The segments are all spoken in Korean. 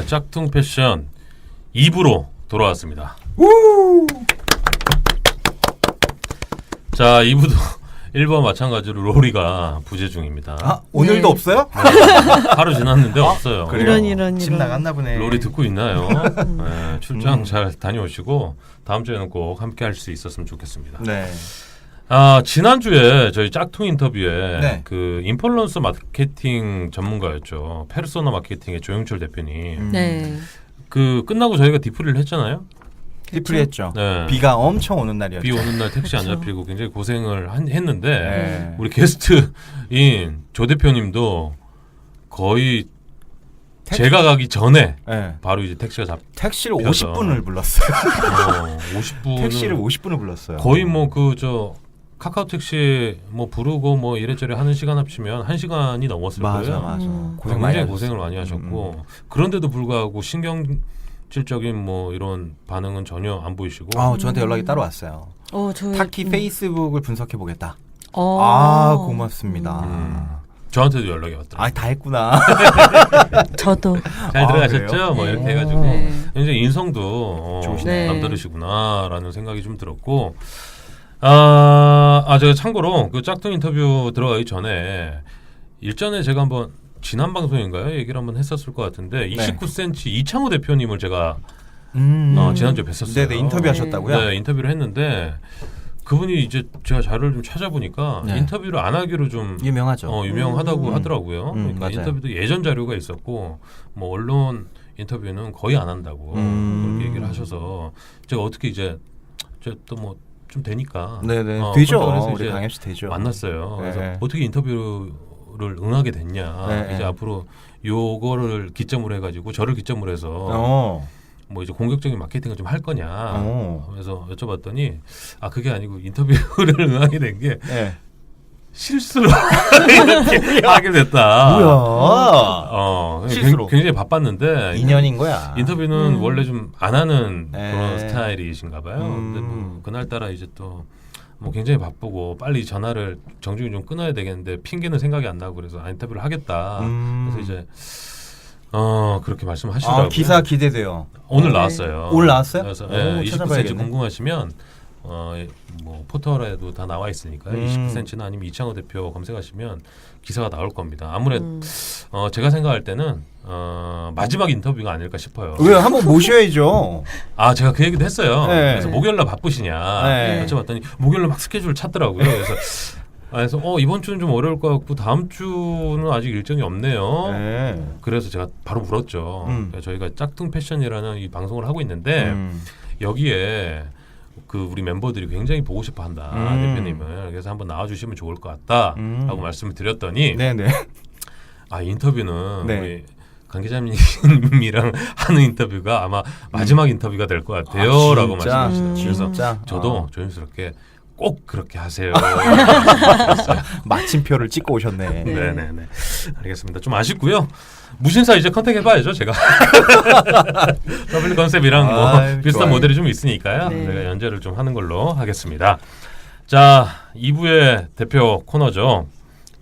네, 짝퉁 패션 2부로 돌아왔습니다. 우! 자, 2부도 1부와 마찬가지로 로리가 부재 중입니다. 아, 오늘도 네. 없어요? 하루 지났는데 없어요. 그래요? 이런. 집 나갔나 보네. 로리 듣고 있나요? 네, 출장 잘 다녀오시고 다음 주에는 꼭 함께 할 수 있었으면 좋겠습니다. 네. 아, 지난주에 저희 짝퉁 인터뷰에 네. 그 인플루언서 마케팅 전문가였죠. 페르소나 마케팅의 조영철 대표님. 네. 그 끝나고 저희가 디프리를 했잖아요. 디프리 했죠. 네. 비가 엄청 오는 날이었죠. 비 오는 날 택시 안 잡히고 굉장히 고생을 했는데 네. 우리 게스트인 조 대표님도 거의 제가 가기 전에 네. 바로 이제 택시가 택시를 펴서. 50분을 불렀어요. 50분 택시를 50분을 불렀어요. 거의 뭐 그 저 카카오 택시 뭐 부르고 뭐 이래저래 하는 시간 합치면 1시간이 넘었을 맞아, 거예요. 맞아. 굉장히 많이 고생을 많이 하셨고 그런데도 불구하고 신경질적인 뭐 이런 반응은 전혀 안 보이시고 아, 저한테 연락이 따로 왔어요. 저희 타키 페이스북을 분석해 보겠다. 어. 아, 고맙습니다. 저한테도 연락이 왔더라고요. 아, 다 했구나. 저도. 잘 아, 들어가셨죠? 그래요? 뭐 이렇게 네. 해가지고 네. 굉장히 인성도 좋으시네. 남다르시구나라는 생각이 좀 들었고 제가 참고로 그 짝퉁 인터뷰 들어가기 전에 일전에 제가 한번 지난 방송인가요? 얘기를 한번 했었을 것 같은데 29cm 이창호 대표님을 제가 지난주에 뵀었어요. 네네, 인터뷰하셨다고요? 네, 인터뷰를 했는데 그분이 이제 제가 자료를 좀 찾아보니까 네. 인터뷰를 안 하기로 좀 유명하죠. 유명하다고 하더라고요. 그러니까 맞아요. 인터뷰도 예전 자료가 있었고 뭐 언론 인터뷰는 거의 안 한다고 그렇게 얘기를 하셔서 제가 어떻게 이제 또 뭐 좀 되니까 네네, 그래서 되죠. 이제 우리 강엽 씨 되죠. 만났어요. 그래서 네. 어떻게 인터뷰를 응하게 됐냐. 네. 이제 앞으로 요거를 기점으로 해가지고 저를 기점으로 해서 어. 뭐 이제 공격적인 마케팅을 좀 할 거냐. 어. 그래서 여쭤봤더니 그게 아니고 인터뷰를 응하게 된 게 네. 실수로 이렇게 하게 됐다. 뭐야? 실수로. 굉장히 바빴는데 인연인 거야. 인터뷰는 원래 좀 안 하는 네. 그런 스타일이신가 봐요. 근데 뭐 그날따라 이제 또 뭐 굉장히 바쁘고 빨리 전화를 정중히 좀 끊어야 되겠는데 핑계는 생각이 안 나고 그래서 인터뷰를 하겠다. 그래서 이제 그렇게 말씀하시더라고요. 기사 기대돼요. 오늘 나왔어요. 오늘 나왔어요? 그래서 오, 29cm 찾아봐야겠네. 궁금하시면 뭐 포털에도 다 나와 있으니까 29cm나 아니면 이창호 대표 검색하시면 기사가 나올 겁니다. 아무래도 제가 생각할 때는 마지막 인터뷰가 아닐까 싶어요. 왜 한번 모셔야죠. 제가 그 얘기도 했어요. 네. 그래서 목요일날 바쁘시냐 네. 여쭤봤더니 목요일날 막 스케줄 찼더라고요. 그래서 이번 주는 좀 어려울 것 같고 다음 주는 아직 일정이 없네요. 네. 그래서 제가 바로 물었죠. 그러니까 저희가 짝퉁 패션이라는 이 방송을 하고 있는데 여기에 그 우리 멤버들이 굉장히 보고 싶어한다 대표님을. 그래서 한번 나와주시면 좋을 것 같다라고 말씀을 드렸더니 네네. 인터뷰는 네. 우리 강 기자님이랑 하는 인터뷰가 아마 마지막 인터뷰가 될 것 같아요라고 진짜? 말씀하시더라고요. 그래서 진짜? 저도 조심스럽게 꼭 그렇게 하세요. 마침표를 찍고 오셨네. 네네네. 알겠습니다. 좀 아쉽고요. 무신사 이제 컨택 해봐야죠, 제가. W 컨셉이랑 뭐 아유, 비슷한 좋아요. 모델이 좀 있으니까요. 네. 제가 연재를 좀 하는 걸로 하겠습니다. 자, 2부의 대표 코너죠.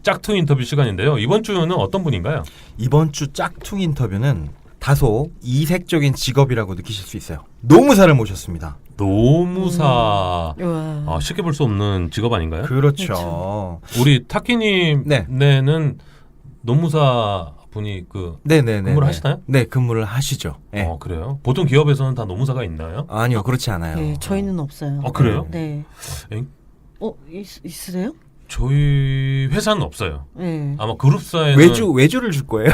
짝퉁 인터뷰 시간인데요. 이번 주는 어떤 분인가요? 이번 주 짝퉁 인터뷰는 다소 이색적인 직업이라고 느끼실 수 있어요. 노무사를 모셨습니다. 노무사. 우와. 쉽게 볼 수 없는 직업 아닌가요? 그렇죠. 우리 타키님 네. 네는 노무사 분이 네네네. 근무를 하시나요? 네, 근무를 하시죠. 네. 그래요? 보통 기업에서는 다 노무사가 있나요? 아니요, 그렇지 않아요. 네, 저희는 없어요. 그래요? 네. 엥? 있으세요? 저희 회사는 없어요. 네. 아마 그룹사에는 외주를 줄 거예요.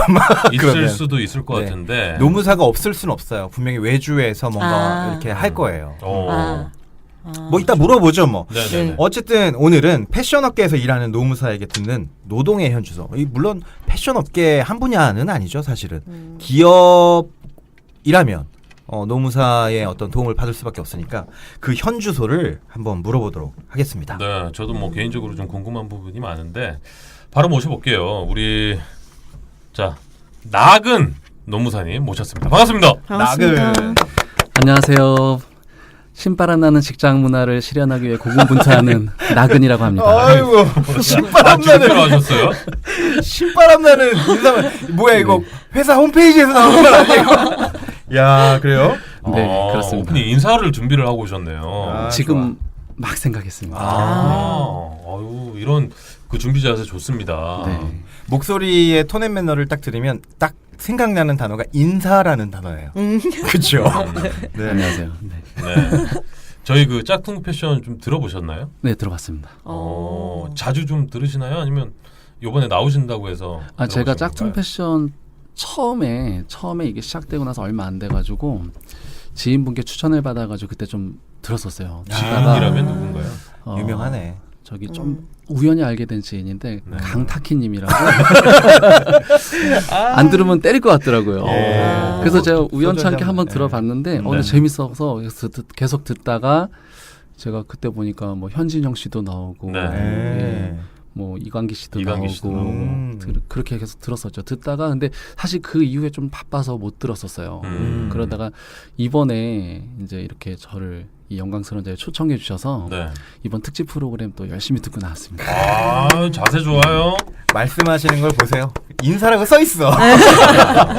있을 그러면. 수도 있을 것 네. 같은데. 노무사가 없을 수는 없어요. 분명히 외주에서 뭔가 이렇게 할 거예요. 뭐 이따 물어보죠, 뭐. 네네. 네. 어쨌든 오늘은 패션업계에서 일하는 노무사에게 듣는 노동의 현주소. 물론 패션업계 한 분야는 아니죠, 사실은. 기업이라면 노무사의 어떤 도움을 받을 수밖에 없으니까 그 현주소를 한번 물어보도록 하겠습니다. 네, 저도 뭐 개인적으로 좀 궁금한 부분이 많은데 바로 모셔볼게요. 우리 나근 노무사님 모셨습니다. 반갑습니다. 반갑습니다. 나근. 안녕하세요. 신바람 나는 직장 문화를 실현하기 위해 고군분투하는 나근이라고 합니다. 아이고 신바람 나는 하셨어요? 신바람 나는 인사만 뭐야 이거 회사 홈페이지에서 나온 건 아니에요? 야 그래요? 네, 그렇습니다. 근데 인사를 준비를 하고 오셨네요. 아, 지금 막 생각했습니다. 아유, 이런 그 준비 자세 좋습니다. 네. 목소리의 톤앤 매너를 딱 들으면 딱 생각나는 단어가 인사라는 단어예요. 그렇죠. 네. 안녕하세요. 네. 네. 저희 그 짝퉁 패션 좀 들어보셨나요? 네, 들어봤습니다. 자주 좀 들으시나요? 아니면 이번에 나오신다고 해서? 제가 들어보신 짝퉁 건가요? 패션 처음에 이게 시작되고 나서 얼마 안 돼가지고 지인분께 추천을 받아가지고 그때 좀 들었었어요. 지인이라면 누군가요? 유명하네. 저기 좀 우연히 알게 된 지인인데 네. 강타키님이라고 안 들으면 때릴 것 같더라고요. 그래서 제가 우연찮게 한번 들어봤는데 근데 재밌어서 계속 듣다가 제가 그때 보니까 뭐 현진영 씨도 나오고 네. 예, 뭐 이광기 씨도 이광기 씨도 나오고 나오고. 그렇게 계속 들었었죠. 듣다가 근데 사실 그 이후에 좀 바빠서 못 들었었어요. 그러다가 이번에 이제 이렇게 저를 이 영광스러운 자리에 초청해 주셔서 네. 이번 특집 프로그램 또 열심히 듣고 나왔습니다. 아, 자세 좋아요. 말씀하시는 걸 보세요. 인사라고 써 있어.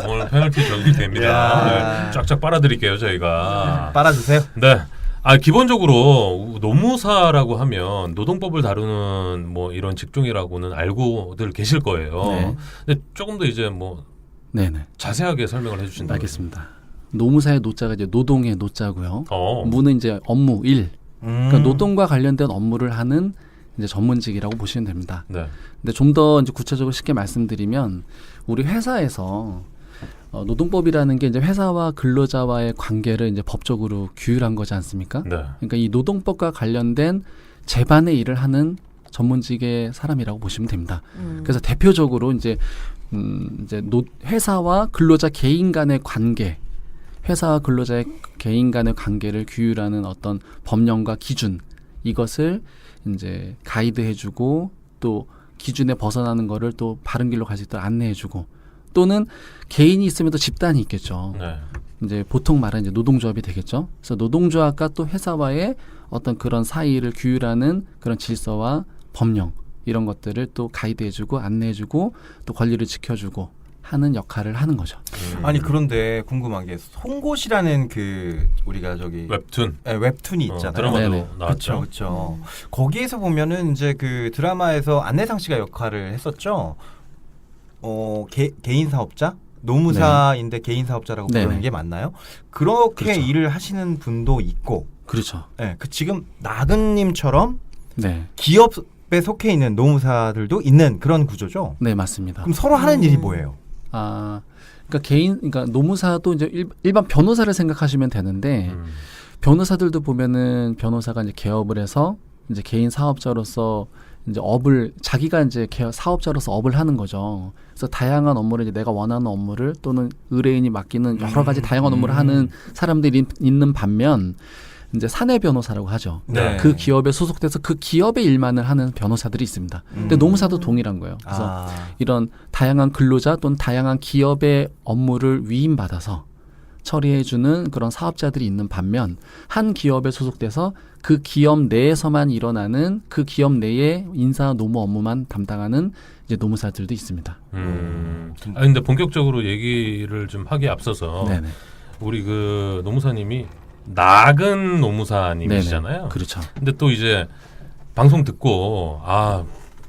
오늘 페널티 적용됩니다. 야. 네, 쫙쫙 빨아드릴게요, 저희가. 빨아주세요. 네. 기본적으로 노무사라고 하면 노동법을 다루는 뭐 이런 직종이라고는 알고들 계실 거예요. 네. 근데 조금 더 이제 뭐 네네. 자세하게 설명을 해주신다면. 알겠습니다. 노무사의 노자가 이제 노동의 노자고요. 어. 무는 이제 업무 일. 그러니까 노동과 관련된 업무를 하는 이제 전문직이라고 보시면 됩니다. 네. 근데 좀 더 이제 구체적으로 쉽게 말씀드리면 우리 회사에서 노동법이라는 게 이제 회사와 근로자와의 관계를 이제 법적으로 규율한 거지 않습니까? 네. 그러니까 이 노동법과 관련된 제반의 일을 하는 전문직의 사람이라고 보시면 됩니다. 그래서 대표적으로 이제 회사와 근로자 개인 간의 관계, 회사와 근로자의 개인 간의 관계를 규율하는 어떤 법령과 기준, 이것을 이제 가이드해주고 또 기준에 벗어나는 거를 또 바른 길로 갈 수 있도록 안내해주고, 또는 개인이 있으면 또 집단이 있겠죠. 네. 이제 보통 말하는 이제 노동조합이 되겠죠. 그래서 노동조합과 또 회사와의 어떤 그런 사이를 규율하는 그런 질서와 법령, 이런 것들을 또 가이드해주고 안내해주고 또 권리를 지켜주고 하는 역할을 하는 거죠. 아니 그런데 궁금한 게 송곳이라는 그 우리가 저기 웹툰. 웹툰이 있잖아요. 드라마도 네네. 나왔죠. 그렇죠. 거기에서 보면은 이제 그 드라마에서 안내상 씨가 역할을 했었죠. 개인 사업자? 노무사인데 개인 사업자라고 부르는 네네. 게 맞나요? 그렇게 그렇죠. 일을 하시는 분도 있고, 그렇죠. 네, 그 지금 나근님처럼 네, 기업에 속해 있는 노무사들도 있는 그런 구조죠. 네 맞습니다. 그럼 서로 하는 일이 뭐예요? 그러니까 노무사도 이제 일반 변호사를 생각하시면 되는데 변호사들도 보면은 변호사가 이제 개업을 해서 이제 개인 사업자로서 이제 자기가 이제 사업자로서 업을 하는 거죠. 그래서 다양한 업무를 이제 내가 원하는 업무를 또는 의뢰인이 맡기는 여러 가지 다양한 업무를 하는 사람들이 있는 반면 이제 사내 변호사라고 하죠. 네. 그 기업에 소속돼서 그 기업의 일만을 하는 변호사들이 있습니다. 근데 노무사도 동일한 거예요. 그래서 이런 다양한 근로자 또는 다양한 기업의 업무를 위임받아서 처리해주는 그런 사업자들이 있는 반면 한 기업에 소속돼서 그 기업 내에서만 일어나는 그 기업 내의 인사 노무 업무만 담당하는 이제 노무사들도 있습니다. 근데 본격적으로 얘기를 좀 하기에 앞서서 네네. 우리 그 노무사님이 나근 노무사님이시잖아요. 네네. 그렇죠. 근데 또 이제 방송 듣고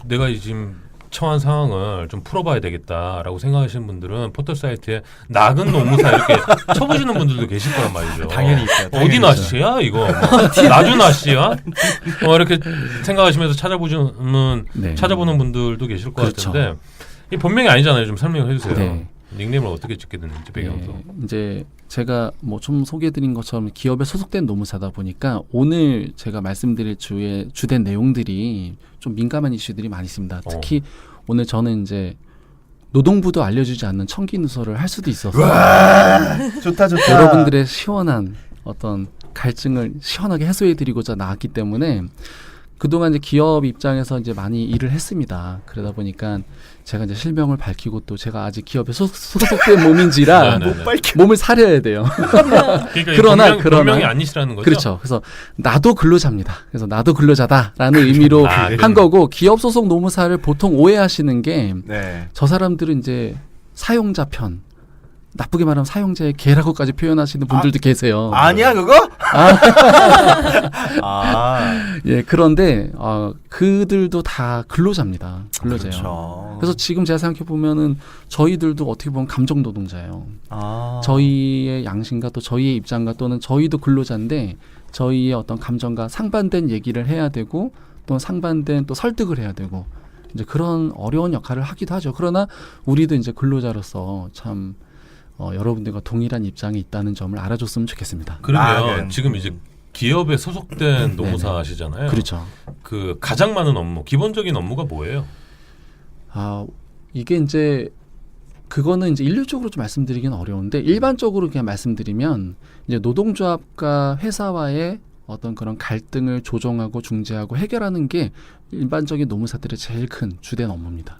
내가 지금 처한 상황을 좀 풀어봐야 되겠다라고 생각하시는 분들은 포털 사이트에 나근 노무사 이렇게 쳐보시는 분들도 계실 거란 말이죠. 당연히 있어요. 어디 나씨야 이거? 나주 나씨야? 이렇게 생각하시면서 찾아보는 분들도 계실 것 그렇죠. 같은데 이 본명이 아니잖아요. 좀 설명해 주세요. 네. 닉네임을 어떻게 짓게 됐는지 배경도. 이제 제가 뭐 좀 소개해드린 것처럼 기업에 소속된 노무사다 보니까 오늘 제가 말씀드릴 주된 내용들이 좀 민감한 이슈들이 많이 있습니다. 특히 오늘 저는 이제 노동부도 알려주지 않는 청기 누설을 할 수도 있어서 좋다. 여러분들의 시원한 어떤 갈증을 시원하게 해소해드리고자 나왔기 때문에 그동안 이제 기업 입장에서 이제 많이 일을 했습니다. 그러다 보니까 제가 이제 실명을 밝히고 또 제가 아직 기업에 소속된 몸인지라 네네네. 못 밝혀. 몸을 사려야 돼요. 그러니까 본명이 아니시라는 거죠? 그렇죠. 그래서 나도 근로자입니다. 그래서 나도 근로자다라는 의미로 한 거고 기업 소속 노무사를 보통 오해하시는 게 저 네. 사람들은 이제 사용자 편 나쁘게 말하면 사용자의 개라고까지 표현하시는 분들도 계세요. 아니야 그거? 아. 예, 그런데 그들도 다 근로자입니다. 근로자예요. 그렇죠. 그래서 지금 제가 생각해 보면은 저희들도 어떻게 보면 감정 노동자예요. 아. 저희의 양심과 또 저희의 입장과 또는 저희도 근로자인데 저희의 어떤 감정과 상반된 얘기를 해야 되고 또 상반된 또 설득을 해야 되고 이제 그런 어려운 역할을 하기도 하죠. 그러나 우리도 이제 근로자로서 참 여러분들과 동일한 입장이 있다는 점을 알아줬으면 좋겠습니다. 그러면 지금 이제 기업에 소속된 노무사시잖아요. 그렇죠. 그 가장 많은 업무, 기본적인 업무가 뭐예요? 이게 이제 그거는 이제 일률적으로 좀 말씀드리기는 어려운데 일반적으로 그냥 말씀드리면 이제 노동조합과 회사와의 어떤 그런 갈등을 조정하고 중재하고 해결하는 게 일반적인 노무사들의 제일 큰 주된 업무입니다.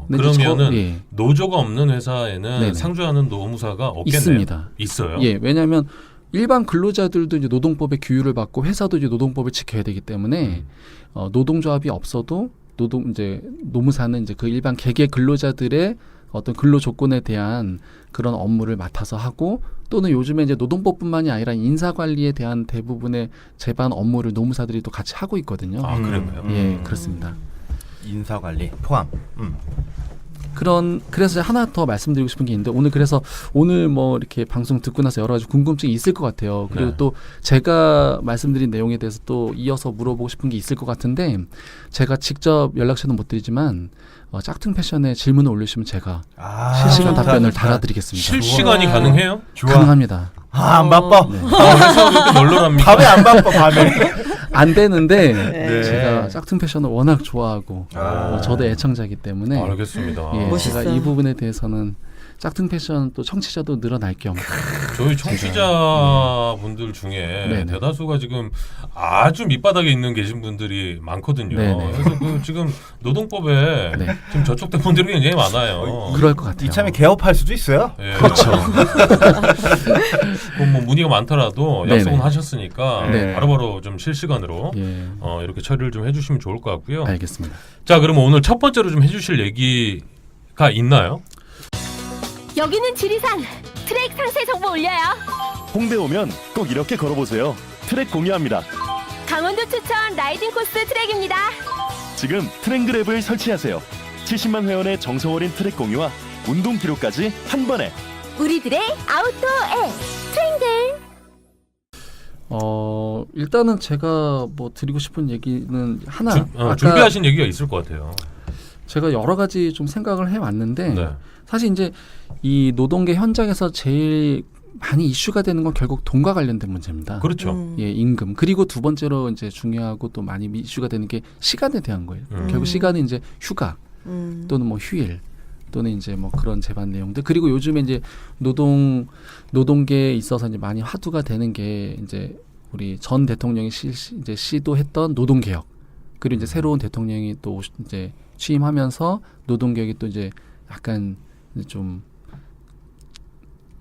근데 이제 그러면은 노조가 없는 회사에는 네네. 상주하는 노무사가 없겠네요. 있습니다. 있어요. 예, 왜냐하면 일반 근로자들도 이제 노동법의 규율을 받고 회사도 이제 노동법을 지켜야 되기 때문에 노동조합이 없어도 노무사는 이제 그 일반 개개 근로자들의 어떤 근로 조건에 대한 그런 업무를 맡아서 하고 또는 요즘에 이제 노동법뿐만이 아니라 인사관리에 대한 대부분의 제반 업무를 노무사들이 또 같이 하고 있거든요. 아, 그런가요? 예, 그렇습니다. 인사관리 포함. 그래서 하나 더 말씀드리고 싶은 게 있는데 오늘 뭐 이렇게 방송 듣고 나서 여러 가지 궁금증이 있을 것 같아요. 그리고 네. 또 제가 말씀드린 내용에 대해서 또 이어서 물어보고 싶은 게 있을 것 같은데 제가 직접 연락처는 못 드리지만 짝퉁 패션에 질문을 올리시면 제가 실시간 답변을 달아드리겠습니다. 실시간이 가능해요? 좋아. 가능합니다. 안 바빠. 회사 왜 이렇게 널널합니까? 밤에 안 바빠 밤에. 안 되는데 네. 제가 짝퉁 패션을 워낙 좋아하고 저도 애청자이기 때문에 알겠습니다. 예, 멋있어요. 제가 이 부분에 대해서는 짝퉁 패션 또 청취자도 늘어날 겸 저희 청취자분들 중에 네네. 대다수가 지금 아주 밑바닥에 있는 계신 분들이 많거든요. 네네. 그래서 지금 노동법에 네. 지금 저촉된 분들이 굉장히 많아요. 그럴 것 같아요. 이참에 개업할 수도 있어요. 예. 그렇죠. 그럼 뭐 문의가 많더라도 네네. 약속은 하셨으니까 네. 바로바로 좀 실시간으로 예, 이렇게 처리를 좀 해주시면 좋을 것 같고요. 알겠습니다. 자, 그러면 오늘 첫 번째로 좀 해주실 얘기가 있나요? 여기는 지리산 트랙 상세 정보 올려요. 홍대 오면 꼭 이렇게 걸어보세요. 트랙 공유합니다. 강원도 추천 라이딩 코스 트랙입니다. 지금 트랭글 앱을 설치하세요. 70만 회원의 정성 어린 트랙 공유와 운동 기록까지 한 번에. 우리들의 아웃도어 앱 트랭글. 일단은 제가 뭐 드리고 싶은 얘기는 하나 아까 준비하신 얘기가 있을 것 같아요. 제가 여러 가지 좀 생각을 해왔는데 네. 사실 이제 이 노동계 현장에서 제일 많이 이슈가 되는 건 결국 돈과 관련된 문제입니다. 그렇죠. 예, 임금. 그리고 두 번째로 이제 중요하고 또 많이 이슈가 되는 게 시간에 대한 거예요. 결국 시간은 이제 휴가 또는 뭐 휴일 또는 이제 뭐 그런 제반 내용들. 그리고 요즘에 이제 노동계에 있어서 이제 많이 화두가 되는 게 이제 우리 전 대통령이 이제 시도했던 노동개혁. 그리고 이제 새로운 대통령이 또 이제 취임하면서 노동개혁이 또 이제 약간 좀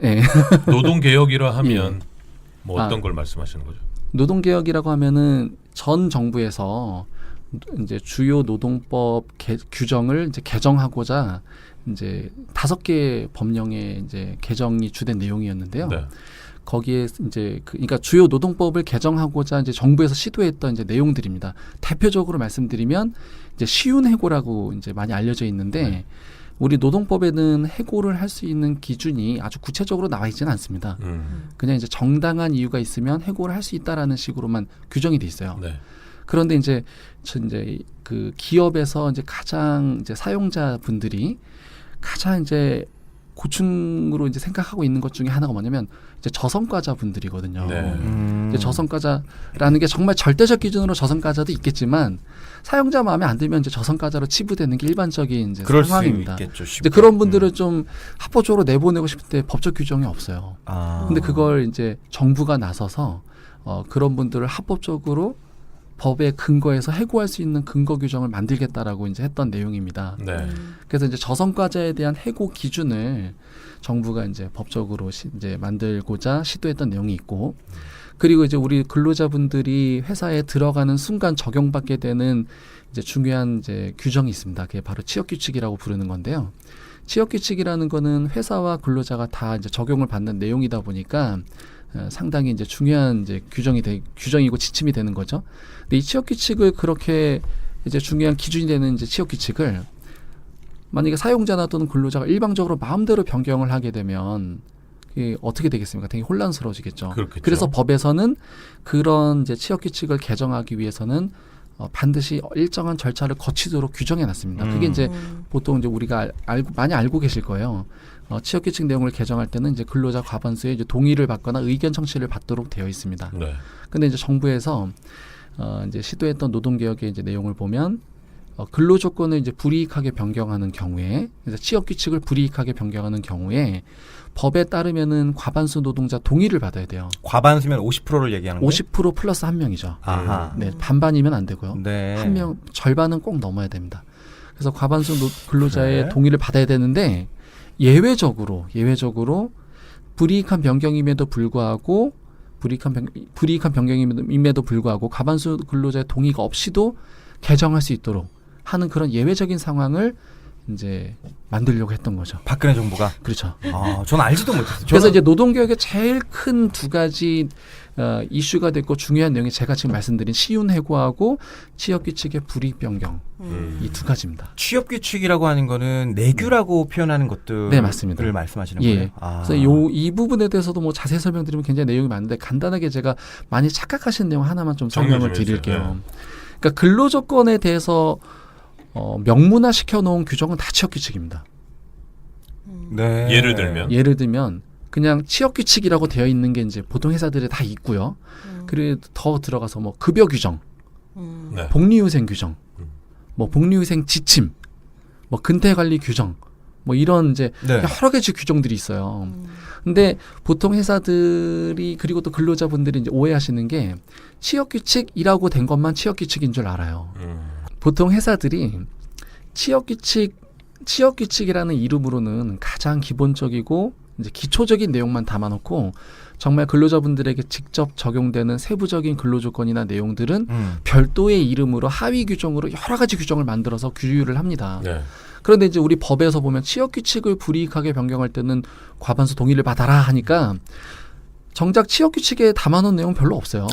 예. 노동개혁이라 하면 예. 뭐 어떤 걸 말씀하시는 거죠? 노동개혁이라고 하면은 전 정부에서 이제 주요 노동법 규정을 이제 개정하고자 이제 5개 법령의 이제 개정이 주된 내용이었는데요. 네. 거기에 이제 그러니까 주요 노동법을 개정하고자 이제 정부에서 시도했던 이제 내용들입니다. 대표적으로 말씀드리면 이제 쉬운 해고라고 이제 많이 알려져 있는데 우리 노동법에는 해고를 할 수 있는 기준이 아주 구체적으로 나와 있지는 않습니다. 그냥 이제 정당한 이유가 있으면 해고를 할 수 있다라는 식으로만 규정이 돼 있어요. 네. 그런데 이제 그 기업에서 이제 가장 이제 사용자분들이 가장 이제 고충으로 이제 생각하고 있는 것 중에 하나가 뭐냐면 이제 저성과자 분들이거든요. 네. 이제 저성과자라는 게 정말 절대적 기준으로 저성과자도 있겠지만 사용자 마음에 안 들면 이제 저성과자로 치부되는 게 일반적인 이제 그럴 상황입니다. 수 있겠죠. 이제 그런 분들은 좀 합법적으로 내보내고 싶을 때 법적 규정이 없어요. 근데 그걸 이제 정부가 나서서 그런 분들을 합법적으로 법에 근거해서 해고할 수 있는 근거 규정을 만들겠다라고 이제 했던 내용입니다. 네. 그래서 이제 저성과자에 대한 해고 기준을 정부가 이제 법적으로 이제 만들고자 시도했던 내용이 있고, 그리고 이제 우리 근로자분들이 회사에 들어가는 순간 적용받게 되는 이제 중요한 이제 규정이 있습니다. 그게 바로 취업규칙이라고 부르는 건데요. 취업규칙이라는 거는 회사와 근로자가 다 이제 적용을 받는 내용이다 보니까 상당히 이제 중요한 이제 규정이고 지침이 되는 거죠. 근데 이 취업규칙을 그렇게 이제 중요한 기준이 되는 이제 취업규칙을 만약에 사용자나 또는 근로자가 일방적으로 마음대로 변경을 하게 되면 이게 어떻게 되겠습니까? 되게 혼란스러워지겠죠. 그렇겠죠. 그래서 법에서는 그런 이제 취업규칙을 개정하기 위해서는 반드시 일정한 절차를 거치도록 규정해 놨습니다. 그게 이제 보통 이제 우리가 많이 알고 계실 거예요. 취업규칙 내용을 개정할 때는 이제 근로자 과반수의 이제 동의를 받거나 의견 청취를 받도록 되어 있습니다. 네. 근데 이제 정부에서 이제 시도했던 노동개혁의 이제 내용을 보면 근로 조건을 이제 불이익하게 변경하는 경우에, 그래서 취업 규칙을 불이익하게 변경하는 경우에 법에 따르면은 과반수 노동자 동의를 받아야 돼요. 과반수면 50%를 얘기하는 거예요? 50% 플러스 한 명이죠. 아하. 네, 반반이면 안 되고요. 네. 한 명 절반은 꼭 넘어야 됩니다. 그래서 과반수 근로자의 그래? 동의를 받아야 되는데 예외적으로 불이익한 변경임에도 불구하고 불이익한 변경임에도 불구하고 과반수 근로자의 동의가 없이도 개정할 수 있도록 하는 그런 예외적인 상황을 이제 만들려고 했던 거죠. 박근혜 정부가. 그렇죠. 전 알지도 못했어요. 그래서 이제 노동개혁의 제일 큰 두 가지 이슈가 됐고 중요한 내용이 제가 지금 말씀드린 시윤 해고하고 취업규칙의 불이익 변경 이 두 가지입니다. 취업규칙이라고 하는 거는 내규라고 표현하는 것들을 네, 맞습니다. 말씀하시는 예. 거예요? 그래서 이 부분에 대해서도 뭐 자세히 설명드리면 굉장히 내용이 많은데 간단하게 제가 많이 착각하시는 내용 하나만 좀 설명을 드릴게요. 그러니까 근로조건에 대해서 명문화 시켜놓은 규정은 다 취업규칙입니다. 네. 예를 들면 그냥 취업규칙이라고 되어 있는 게 이제 보통 회사들에 다 있고요. 그리고 더 들어가서 뭐 급여 규정, 네. 복리후생 규정, 뭐 복리후생 지침, 뭐 근태관리 규정, 뭐 이런 이제 네. 여러 가지 규정들이 있어요. 근데 보통 회사들이 그리고 또 근로자분들이 이제 오해하시는 게 취업규칙이라고 된 것만 취업규칙인 줄 알아요. 보통 회사들이 취업규칙이라는 이름으로는 가장 기본적이고 이제 기초적인 내용만 담아놓고 정말 근로자분들에게 직접 적용되는 세부적인 근로조건이나 내용들은 별도의 이름으로 하위 규정으로 여러 가지 규정을 만들어서 규율을 합니다. 네. 그런데 이제 우리 법에서 보면 취업규칙을 불이익하게 변경할 때는 과반수 동의를 받아라 하니까 정작 취업규칙에 담아놓은 내용 별로 없어요.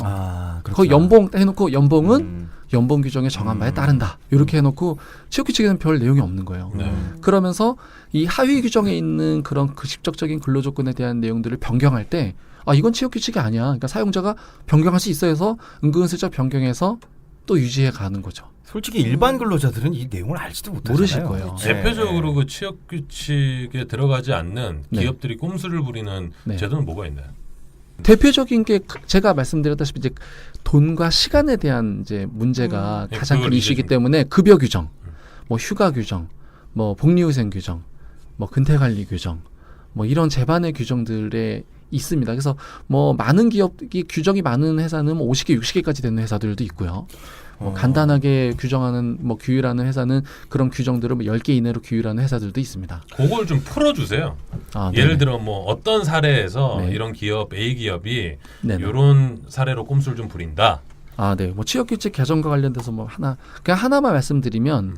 그렇죠. 거기 연봉 해놓고 연봉은 연봉 규정에 정한 바에 따른다. 이렇게 해놓고 취업규칙에는 별 내용이 없는 거예요. 네. 그러면서 이 하위 규정에 있는 그런 그 직접적인 근로조건에 대한 내용들을 변경할 때 이건 취업규칙이 아니야. 그러니까 사용자가 변경할 수 있어 해서 은근슬쩍 변경해서 또 유지해 가는 거죠. 솔직히 일반 근로자들은 이 내용을 알지도 못하잖아요. 모르실 거예요. 네. 대표적으로 그 취업규칙에 들어가지 않는 네. 기업들이 꼼수를 부리는 네. 제도는 뭐가 있나요? 대표적인 게 제가 말씀드렸다시피 이제 돈과 시간에 대한 이제 문제가 가장 큰 그걸 이슈이기 이제 때문에 급여 규정, 뭐 휴가 규정, 뭐 복리후생 규정, 뭐 근태관리 규정, 뭐 이런 제반의 규정들에 있습니다. 그래서 뭐 많은 기업이 규정이 많은 회사는 뭐 50개, 60개까지 되는 회사들도 있고요. 뭐 간단하게 규정하는 뭐 규율하는 회사는 그런 규정들을 뭐 10개 이내로 규율하는 회사들도 있습니다. 그걸 좀 풀어주세요. 예를 들어 뭐 어떤 사례에서 네. 이런 기업 A 기업이 네네. 이런 사례로 꼼수를 좀 부린다. 네. 뭐 취업규칙 개정과 관련돼서 뭐 그냥 하나만 말씀드리면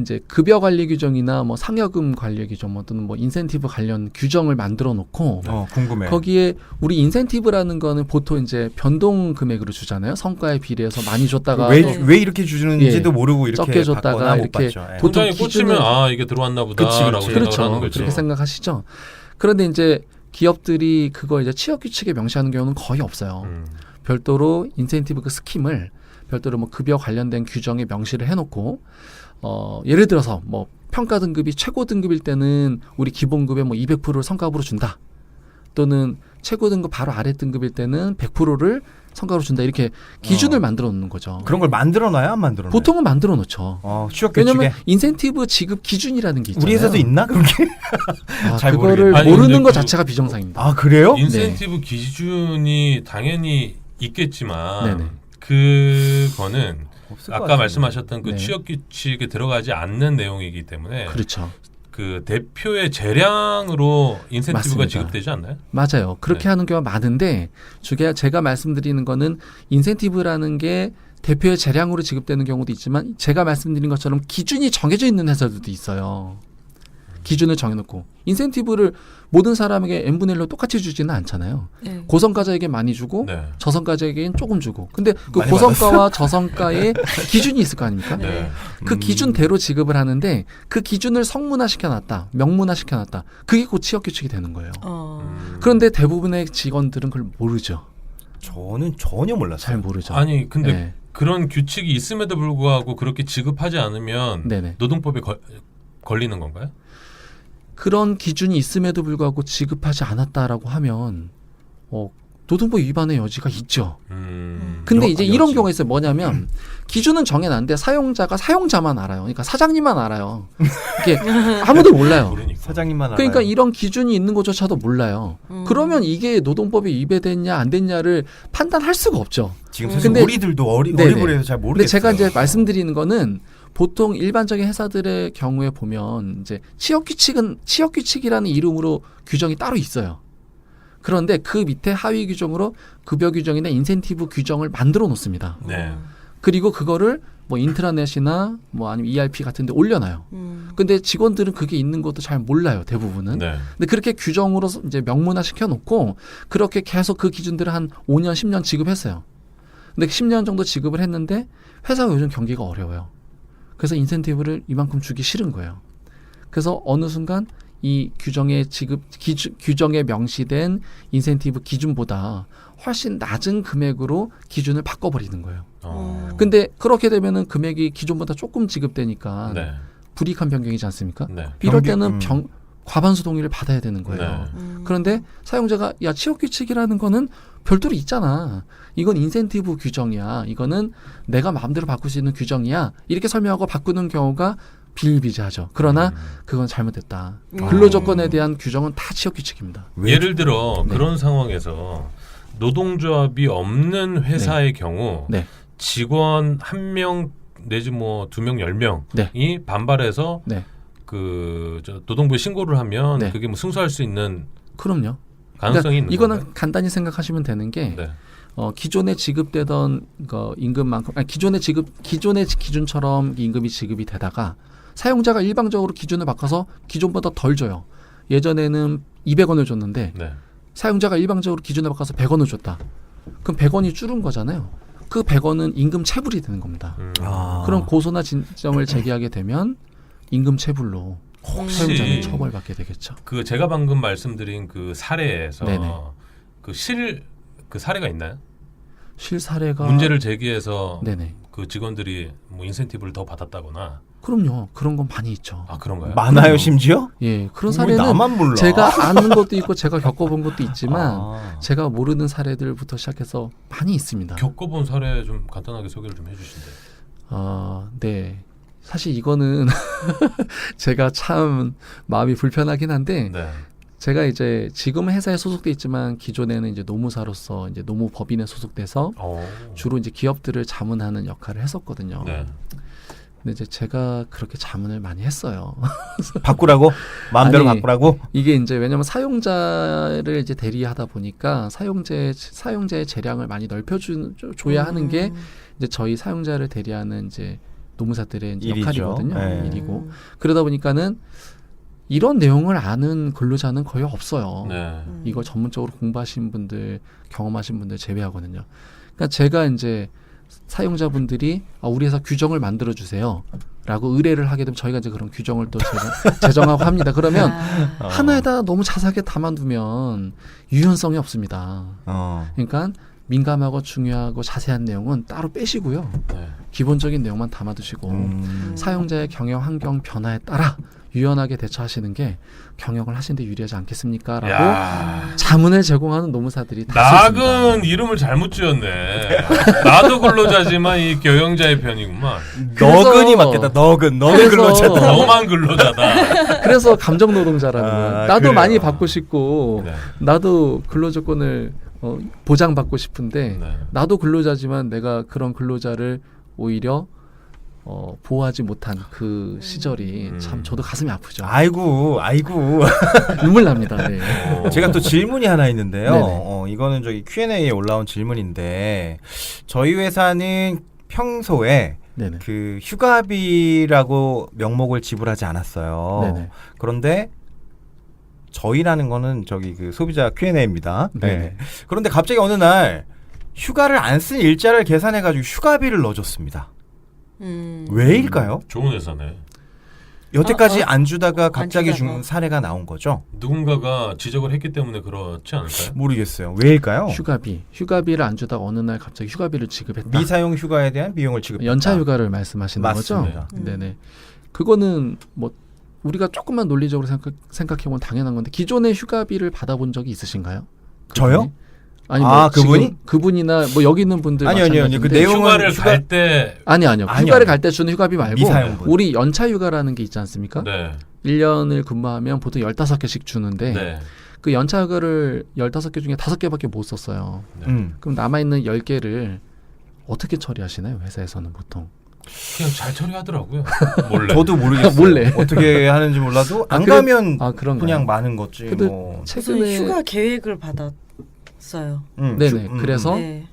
이제 급여 관리 규정이나 뭐 상여금 관리 규정, 뭐 또는 뭐 인센티브 관련 규정을 만들어 놓고 궁금해. 거기에 우리 인센티브라는 거는 보통 이제 변동 금액으로 주잖아요. 성과에 비례해서 많이 줬다가 왜 이렇게 주는지도 예, 모르고 이렇게 적게 줬다가 받거나 못 이렇게 받죠. 예. 보통 통장에 꽂히면 이게 들어왔나 보다라고 생각을 그렇죠. 하는 거죠. 그렇게 생각하시죠. 그런데 이제 기업들이 그걸 이제 취업규칙에 명시하는 경우는 거의 없어요. 별도로 인센티브 그 스킴을 별도로 뭐 급여 관련된 규정에 명시를 해놓고 예를 들어서 뭐 평가 등급이 최고 등급일 때는 우리 기본급의 뭐 200%를 성과급으로 준다. 또는 최고 등급 바로 아래 등급일 때는 100%를 성과급으로 준다. 이렇게 기준을 만들어 놓는 거죠. 그런 걸 만들어놔요, 안 만들어놔요? 보통은 만들어 놓죠. 취업규칙에 왜냐하면 인센티브 지급 기준이라는 게 있잖아요. 우리 회사도 있나 그런 게? 잘 그거를 모르겠네. 모르는 아니, 것 근데 자체가 비정상입니다. 그래요? 인센티브 기준이 당연히 있겠지만 네네. 그거는 없을 것 아까 같은데. 말씀하셨던 그 네. 취업 규칙에 들어가지 않는 내용이기 때문에 그렇죠. 그 대표의 재량으로 인센티브가 맞습니다. 지급되지 않나요? 맞아요. 그렇게 네. 하는 경우가 많은데 제가 말씀드리는 거는 인센티브라는 게 대표의 재량으로 지급되는 경우도 있지만 제가 말씀드린 것처럼 기준이 정해져 있는 회사들도 있어요. 기준을 정해놓고 인센티브를 모든 사람에게 n분의 1로 똑같이 주지는 않잖아요. 네. 고성과자에게 많이 주고 네. 저성과자에게는 조금 주고. 근데 그 많이 고성과와 저성과의 기준이 있을 거 아닙니까? 네. 그 기준대로 지급을 하는데 그 기준을 성문화시켜놨다, 명문화시켜놨다. 그게 곧 취업규칙이 되는 거예요. 그런데 대부분의 직원들은 그걸 모르죠. 저는 전혀 몰랐어요. 잘 모르죠. 아니 근데 네. 그런 규칙이 있음에도 불구하고 그렇게 지급하지 않으면 네네. 노동법에 걸리는 건가요? 그런 기준이 있음에도 불구하고 지급하지 않았다라고 하면 노동법 위반의 여지가 있죠. 근데 이제 이런 경우가 있어요. 뭐냐면 기준은 정해놨는데 사용자가 사용자만 알아요. 그러니까 사장님만 알아요. 이게 아무도 몰라요. 모르니까. 사장님만 그러니까 알아요. 이런 기준이 있는 것조차도 몰라요. 그러면 이게 노동법에 위배됐냐 안 됐냐를 판단할 수가 없죠. 지금 사실 근데- 우리들도 네네. 어리버리해서 잘 근데 모르겠어요. 제가 이제 말씀드리는 거는 보통 일반적인 회사들의 경우에 보면 이제 취업 규칙이라는 이름으로 규정이 따로 있어요. 그런데 그 밑에 하위 규정으로 급여 규정이나 인센티브 규정을 만들어 놓습니다. 네. 그리고 그거를 뭐 인트라넷이나 뭐 아니면 ERP 같은 데 올려놔요. 근데 직원들은 그게 있는 것도 잘 몰라요, 대부분은. 네. 근데 그렇게 규정으로 이제 명문화 시켜놓고 그렇게 계속 그 기준들을 한 5년, 10년 지급했어요. 근데 10년 정도 지급을 했는데 회사가 요즘 경기가 어려워요. 그래서 인센티브를 이만큼 주기 싫은 거예요. 그래서 어느 순간 이 규정에 규정에 명시된 인센티브 기준보다 훨씬 낮은 금액으로 기준을 바꿔버리는 거예요. 근데 그렇게 되면은 금액이 기존보다 조금 지급되니까 네. 불이익한 변경이지 않습니까? 네. 이럴 변경- 때는 과반수 동의를 받아야 되는 거예요. 네. 그런데 사용자가 야 취업 규칙이라는 거는 별도로 있잖아. 이건 인센티브 규정이야. 이거는 내가 마음대로 바꿀 수 있는 규정이야. 이렇게 설명하고 바꾸는 경우가 비일비재하죠. 그러나 그건 잘못됐다. 근로조건에 대한 규정은 다 취업 규칙입니다. 예를 들어 네. 그런 상황에서 노동조합이 없는 회사의 경우 네. 직원 1명 내지 뭐 2명, 10명이 네. 반발해서 네. 저 노동부에 신고를 하면 네. 그게 뭐 승소할 수 있는 그럼요. 가능성이 있는 이거는 건가요? 간단히 생각하시면 되는 게 네. 기존에 지급되던 그 임금만큼 기존의 기준처럼 임금이 지급이 되다가 사용자가 일방적으로 기준을 바꿔서 기존보다 덜 줘요. 예전에는 200원을 줬는데 네. 사용자가 일방적으로 기준을 바꿔서 100원을 줬다. 그럼 100원이 줄은 거잖아요. 그 100원은 임금 체불이 되는 겁니다. 아. 그럼 고소나 진정을 제기하게 되면 임금 체불로 사용자는 혹시 처벌받게 되겠죠. 그 제가 방금 말씀드린 그 사례에서 네네. 그 사례가 있나요? 실사례가 문제를 제기해서 네네. 그 직원들이 뭐 인센티브를 더 받았다거나 그럼요. 그런 건 많이 있죠. 아 그런가요? 많아요 심지어? 예, 그런 왜 사례는 나만 몰라? 제가 아는 것도 있고 제가 겪어본 것도 있지만 아. 제가 모르는 사례들부터 시작해서 많이 있습니다. 겪어본 사례 좀 간단하게 소개를 좀 해주신대요. 네. 사실 이거는 제가 참 마음이 불편하긴 한데 네. 제가 이제 지금은 회사에 소속돼 있지만 기존에는 이제 노무사로서 이제 노무법인에 소속돼서 주로 이제 기업들을 자문하는 역할을 했었거든요. 네. 근데 이제 제가 그렇게 자문을 많이 했어요. 바꾸라고? 마음대로 아니, 바꾸라고? 이게 이제 왜냐면 사용자를 이제 대리하다 보니까 사용자의 재량을 많이 넓혀줘야 하는 게 이제 저희 사용자를 대리하는 이제 노무사들의 이제 일이죠. 역할이거든요. 네. 일이고 그러다 보니까는 이런 내용을 아는 근로자는 거의 없어요. 네. 이걸 전문적으로 공부하신 분들, 경험하신 분들 제외하거든요. 그러니까 제가 이제 사용자분들이 우리 회사 규정을 만들어 주세요라고 의뢰를 하게 되면 저희가 이제 그런 규정을 또 제정하고 합니다. 그러면 하나에다 너무 자세하게 담아두면 유연성이 없습니다. 그러니까 민감하고 중요하고 자세한 내용은 따로 빼시고요. 네. 기본적인 내용만 담아두시고 사용자의 경영 환경 변화에 따라 유연하게 대처하시는 게 경영을 하시는데 유리하지 않겠습니까? 라고 야. 자문을 제공하는 노무사들이 다수 있습니다. 낙은 이름을 잘못 지었네. 나도 근로자지만 이 경영자의 편이구만. 너근이 맞겠다. 너근 그래서- 근로자다. 너만 근로자다. 그래서 감정 노동자라는 거예요. 나도 그래요. 많이 받고 싶고 네. 나도 근로조건을 보장받고 싶은데 네. 나도 근로자지만 내가 그런 근로자를 오히려 보호하지 못한 그 시절이 참 저도 가슴이 아프죠. 아이고. 눈물 납니다. 네. 제가 또 질문이 하나 있는데요. 네네. 이거는 저기 Q&A에 올라온 질문인데 저희 회사는 평소에 네네. 그 휴가비라고 명목을 지불하지 않았어요. 네네. 그런데 저희라는 거는 저기 그 소비자 Q&A입니다. 네네. 그런데 갑자기 어느 날 휴가를 안 쓴 일자를 계산해가지고 휴가비를 넣어줬습니다. 왜일까요? 좋은 회사네. 여태까지 안 주다가 갑자기 안 주다가. 준 사례가 나온 거죠? 누군가가 지적을 했기 때문에 그렇지 않을까요? 모르겠어요. 왜일까요? 휴가비를 안 주다가 어느 날 갑자기 휴가비를 지급했다. 미사용 휴가에 대한 비용을 지급했다. 연차 휴가를 말씀하시는 맞습니다. 거죠? 네네. 그거는 뭐 우리가 조금만 논리적으로 생각해보면 당연한 건데 기존에 휴가비를 받아본 적이 있으신가요? 저요? 아니 그분이? 지금 그분이나 뭐 여기 있는 분들 아니요. 마찬가지인데 그 내용은 휴가를 갈 때 아니요. 아니요. 휴가를 갈 때 주는 휴가비 말고 미사용분. 우리 연차 휴가라는 게 있지 않습니까? 네. 1년을 근무하면 보통 15개씩 주는데 네. 그 연차 휴가를 15개 중에 5개밖에 못 썼어요. 그럼 남아있는 10개를 어떻게 처리하시나요? 회사에서는 보통. 그냥 잘 처리하더라고요. 몰래. 저도 모르겠어요. 몰래. 어떻게 하는지 몰라도 안 그래- 가면 그런가요? 그냥 많은 거지. 근데 뭐. 최근에 휴가 계획을 받았어요. 네네. 그래서 네.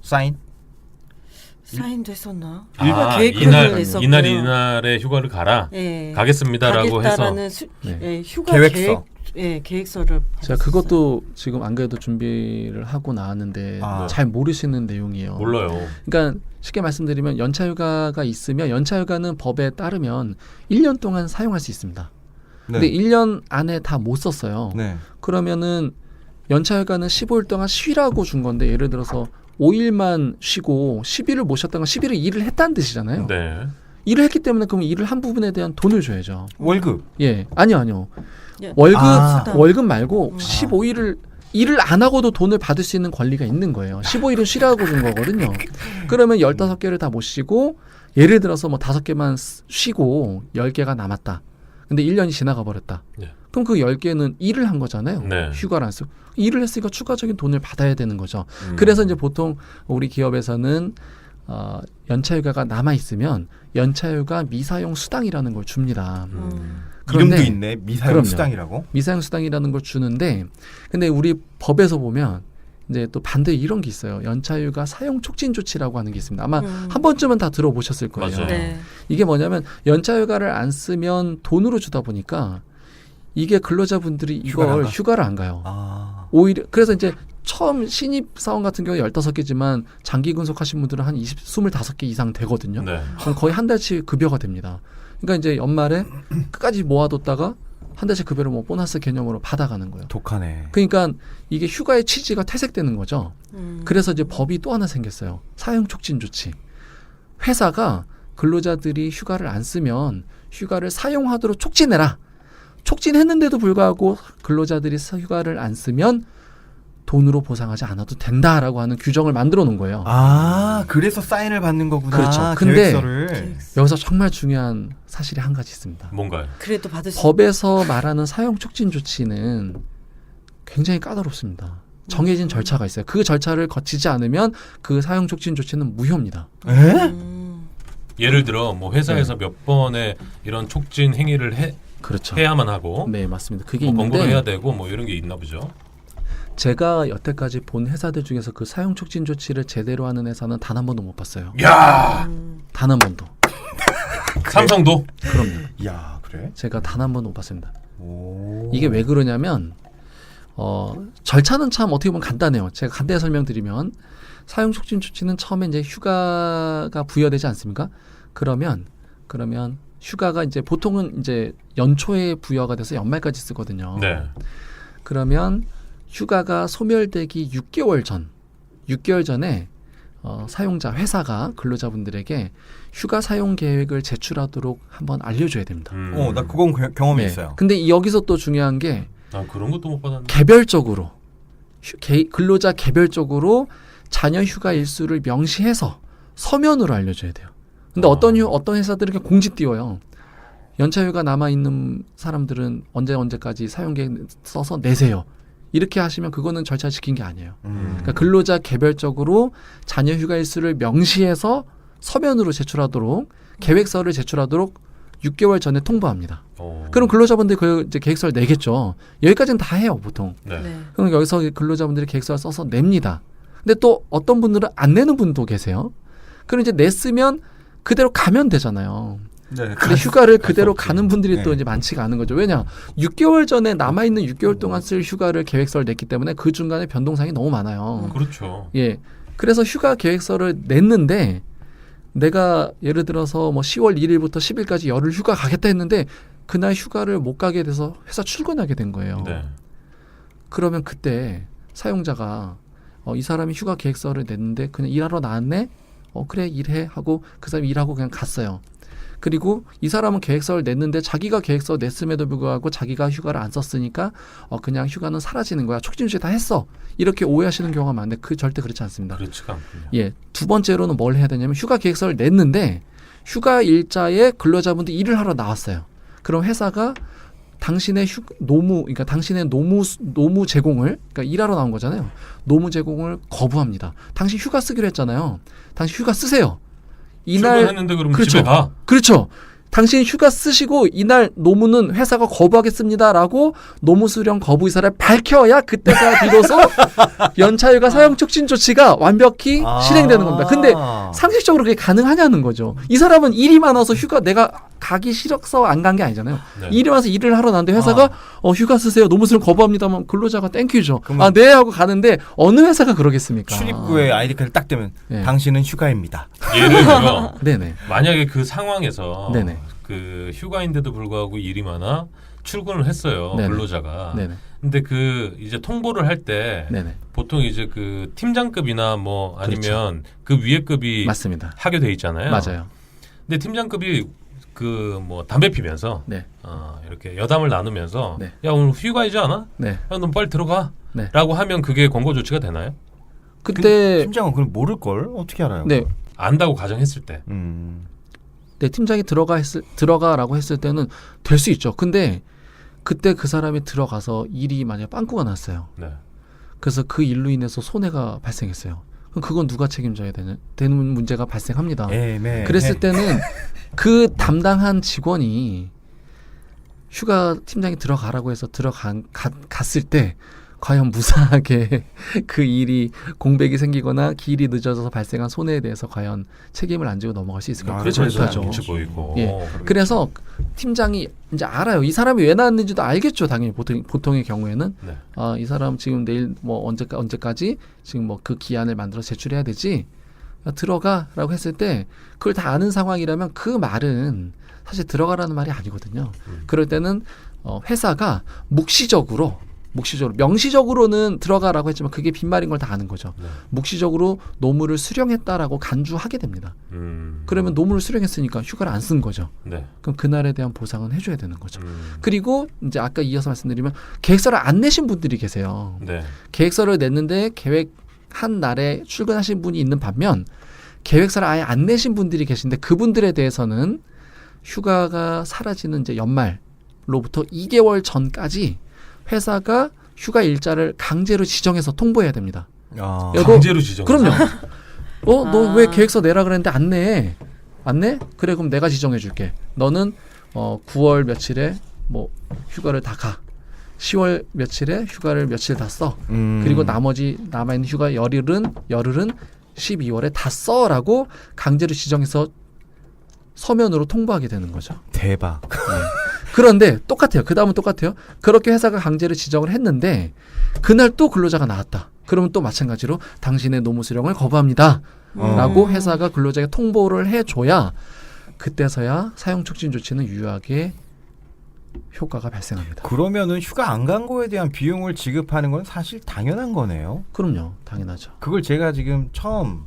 사인? 사인도 했었나? 아, 휴가 계획을 했었고요. 이날에 휴가를 가라. 네. 가겠습니다라고 해서 가겠다라는 네. 휴가 계획서. 계획서를 제가 받았어요. 그것도 지금 안 그래도 준비를 하고 나왔는데 아. 잘 모르시는 내용이에요. 몰라요. 그러니까 쉽게 말씀드리면 연차휴가가 있으면 연차휴가는 법에 따르면 1년 동안 사용할 수 있습니다. 근데 1년 안에 다 못 썼어요. 네. 그러면은 연차휴가는 15일 동안 쉬라고 준 건데 예를 들어서 5일만 쉬고 10일을 못 쉬었다는 건 10일을 일을 했다는 뜻이잖아요. 네. 일을 했기 때문에 그럼 일을 한 부분에 대한 돈을 줘야죠. 월급. 예, 아니요. 예. 월급 말고 음. 15일을 일을 안 하고도 돈을 받을 수 있는 권리가 있는 거예요. 15일은 쉬라고 준 거거든요. 그러면 15개를 다 못 쉬고 예를 들어서 뭐 5개만 쉬고 10개가 남았다. 근데 1년이 지나가 버렸다. 네. 그럼 그 10개는 일을 한 거잖아요. 네. 휴가를 안 쓰고. 일을 했으니까 추가적인 돈을 받아야 되는 거죠. 그래서 이제 보통 우리 기업에서는 연차휴가가 남아있으면 연차휴가 미사용 수당이라는 걸 줍니다. 이름도 그런데 있네. 미사용 그럼요. 수당이라고. 미사용 수당이라는 걸 주는데 근데 우리 법에서 보면 이제 또 반대 이런 게 있어요. 연차휴가 사용 촉진 조치라고 하는 게 있습니다. 아마 한 번쯤은 다 들어보셨을 거예요. 맞아요. 네. 이게 뭐냐면 연차휴가를 안 쓰면 돈으로 주다 보니까 이게 근로자분들이 휴가를 안 이걸 가? 휴가를 안 가요. 아. 오히려 그래서 이제 처음 신입 사원 같은 경우에 15개지만 장기 근속하신 분들은 한 25개 이상 되거든요. 네. 그럼 거의 한 달치 급여가 됩니다. 그러니까 이제 연말에 끝까지 모아뒀다가 한 달치 급여를 뭐 보너스 개념으로 받아가는 거예요. 독하네. 그러니까 이게 휴가의 취지가 퇴색되는 거죠. 그래서 이제 법이 또 하나 생겼어요. 사용 촉진 조치. 회사가 근로자들이 휴가를 안 쓰면 휴가를 사용하도록 촉진해라. 촉진했는데도 불구하고 근로자들이 휴가를 안 쓰면 돈으로 보상하지 않아도 된다라고 하는 규정을 만들어 놓은 거예요. 아, 그래서 사인을 받는 거구나. 그렇죠. 근데 계획서를. 여기서 정말 중요한 사실이 한 가지 있습니다. 뭔가요? 그래도 받을 수 법에서 말하는 사용 촉진 조치는 굉장히 까다롭습니다. 정해진 절차가 있어요. 그 절차를 거치지 않으면 그 사용 촉진 조치는 무효입니다. 에? 예를 들어 뭐 회사에서 몇 번의 이런 촉진 행위를 그렇죠. 해야만 하고 네, 맞습니다. 그게 뭐 권고를 해야 있는데 되고 뭐 이런 게 있나 보죠. 제가 여태까지 본 회사들 중에서 그 사용 촉진 조치를 제대로 하는 회사는 단 한 번도 못 봤어요. 야, 단 한 번도. 삼성도 그럼요. 야, 그래? 제가 단 한 번도 못 봤습니다. 오. 이게 왜 그러냐면 절차는 참 어떻게 보면 간단해요. 제가 간단히 설명드리면 사용 촉진 조치는 처음에 이제 휴가가 부여되지 않습니까? 그러면 휴가가 이제 보통은 이제 연초에 부여가 돼서 연말까지 쓰거든요. 네. 그러면 휴가가 소멸되기 6개월 전에 사용자 회사가 근로자분들에게 휴가 사용 계획을 제출하도록 한번 알려줘야 됩니다. 나 그건 경험이 네. 있어요. 근데 여기서 또 중요한 게 아, 그런 것도 못 받았네. 개별적으로 근로자 개별적으로 자녀 휴가 일수를 명시해서 서면으로 알려줘야 돼요. 근데 어떤 회사들은 이렇게 공지 띄워요. 연차 휴가 남아 있는 사람들은 언제까지 사용 계획 써서 내세요. 이렇게 하시면 그거는 절차 지킨 게 아니에요. 그러니까 근로자 개별적으로 자녀 휴가 일수를 명시해서 서면으로 제출하도록 계획서를 제출하도록 6개월 전에 통보합니다. 그럼 근로자분들이 그 이제 계획서를 내겠죠. 여기까지는 다 해요, 보통. 네. 네. 그럼 여기서 근로자분들이 계획서를 써서 냅니다. 근데 또 어떤 분들은 안 내는 분도 계세요. 그럼 이제 냈으면 그대로 가면 되잖아요. 네, 근데 휴가를 갈 그대로 수 없지. 가는 분들이 또 네. 이제 많지가 않은 거죠. 왜냐? 6개월 전에 남아있는 6개월 동안 쓸 휴가를 계획서를 냈기 때문에 그 중간에 변동사항이 너무 많아요. 그렇죠. 예. 그래서 휴가 계획서를 냈는데 내가 예를 들어서 뭐 10월 1일부터 10일까지 열흘 휴가 가겠다 했는데 그날 휴가를 못 가게 돼서 회사 출근하게 된 거예요. 네. 그러면 그때 사용자가 이 사람이 휴가 계획서를 냈는데 그냥 일하러 나왔네? 그래 일해 하고 그 사람이 일하고 그냥 갔어요. 그리고 이 사람은 계획서를 냈는데 자기가 계획서 냈음에도 불구하고 자기가 휴가를 안 썼으니까 그냥 휴가는 사라지는 거야. 촉진주의 다 했어. 이렇게 오해하시는 경우가 많은데 절대 그렇지 않습니다. 그렇지가 않군요. 예, 두 번째로는 뭘 해야 되냐면 휴가 계획서를 냈는데 휴가 일자에 근로자분들이 일을 하러 나왔어요. 그럼 회사가 당신의 그러니까 당신의 노무 제공을, 그러니까 일하러 나온 거잖아요. 노무 제공을 거부합니다. 당신 휴가 쓰기로 했잖아요. 당신 휴가 쓰세요. 이날 출근했는데 그러면 그렇죠. 집에 가. 그렇죠. 당신 휴가 쓰시고 이날 노무는 회사가 거부하겠습니다라고 노무 수령 거부 의사를 밝혀야 그때가 비로소 연차휴가 사용 촉진 조치가 완벽히 실행되는 겁니다. 근데 상식적으로 그게 가능하냐는 거죠. 이 사람은 일이 많아서 휴가 내가 가기 싫어서 안 간 게 아니잖아요. 네. 일이 많아서 일을 하러 나는데 회사가 휴가 쓰세요. 노무 수령 거부합니다만 근로자가 땡큐죠. 그러면 네 하고 가는데 어느 회사가 그러겠습니까? 출입구에 아이디카를 딱 대면 네. 당신은 휴가입니다. 예를 들어 네네. 만약에 그 상황에서 네네. 그 휴가인데도 불구하고 일이 많아 출근을 했어요. 네네. 근로자가. 네네. 근데 그 이제 통보를 할 때 네네. 보통 이제 그 팀장급이나 뭐 그렇죠. 아니면 그 위에 급이 맞습니다. 하게 돼 있잖아요. 맞아요. 근데 팀장급이 그 뭐 담배 피면서 네. 이렇게 여담을 나누면서 네. 야 오늘 휴가이지 않아? 네. 야, 너 빨리 들어가. 네. 라고 하면 그게 권고 조치가 되나요? 그때 팀장은 그걸 모를 걸 어떻게 알아요? 네. 안다고 가정했을 때. 네, 팀장이 들어가라고 했을 때는 될 수 있죠. 근데 그때 그 사람이 들어가서 일이 만약에 빵꾸가 났어요. 네. 그래서 그 일로 인해서 손해가 발생했어요. 그럼 그건 누가 책임져야 되는 문제가 발생합니다. 그랬을 때는 그 담당한 직원이 휴가 팀장이 들어가라고 해서 갔을 때 과연 무사하게 그 일이 공백이 생기거나 기일이 늦어져서 발생한 손해에 대해서 과연 책임을 안 지고 넘어갈 수 있을까? 그래서 못하죠. 눈치 보이고. 예. 그래서 팀장이 이제 알아요. 이 사람이 왜 나왔는지도 알겠죠. 당연히 보통의 경우에는 네. 이 사람 지금 내일 뭐 언제까지 지금 뭐 그 기한을 만들어 제출해야 되지. 들어가라고 했을 때 그걸 다 아는 상황이라면 그 말은 사실 들어가라는 말이 아니거든요. 그럴 때는 회사가 묵시적으로 명시적으로는 들어가라고 했지만 그게 빈말인 걸 다 아는 거죠. 네. 묵시적으로 노무를 수령했다라고 간주하게 됩니다. 그러면 노무를 수령했으니까 휴가를 안 쓴 거죠. 네. 그럼 그날에 대한 보상은 해줘야 되는 거죠. 그리고 이제 아까 이어서 말씀드리면 계획서를 안 내신 분들이 계세요. 네. 계획서를 냈는데 계획한 날에 출근하신 분이 있는 반면 계획서를 아예 안 내신 분들이 계신데 그분들에 대해서는 휴가가 사라지는 이제 연말로부터 2개월 전까지 회사가 휴가 일자를 강제로 지정해서 통보해야 됩니다. 강제로 지정. 그럼요. 너 왜 계획서 내라 그랬는데 안 내? 안 내? 그래 그럼 내가 지정해 줄게. 너는 9월 며칠에 뭐 휴가를 다 가. 10월 며칠에 휴가를 며칠 다 써. 그리고 나머지 남아있는 휴가 열흘은 12월에 다 써라고 강제로 지정해서 서면으로 통보하게 되는 거죠. 대박. 그런데 똑같아요. 그 다음은 똑같아요. 그렇게 회사가 강제로 지정을 했는데 그날 또 근로자가 나왔다. 그러면 또 마찬가지로 당신의 노무 수령을 거부합니다. 라고 회사가 근로자에게 통보를 해줘야 그때서야 사용 촉진 조치는 유효하게 효과가 발생합니다. 그러면은 휴가 안 간 거에 대한 비용을 지급하는 건 사실 당연한 거네요. 그럼요. 당연하죠. 그걸 제가 지금 처음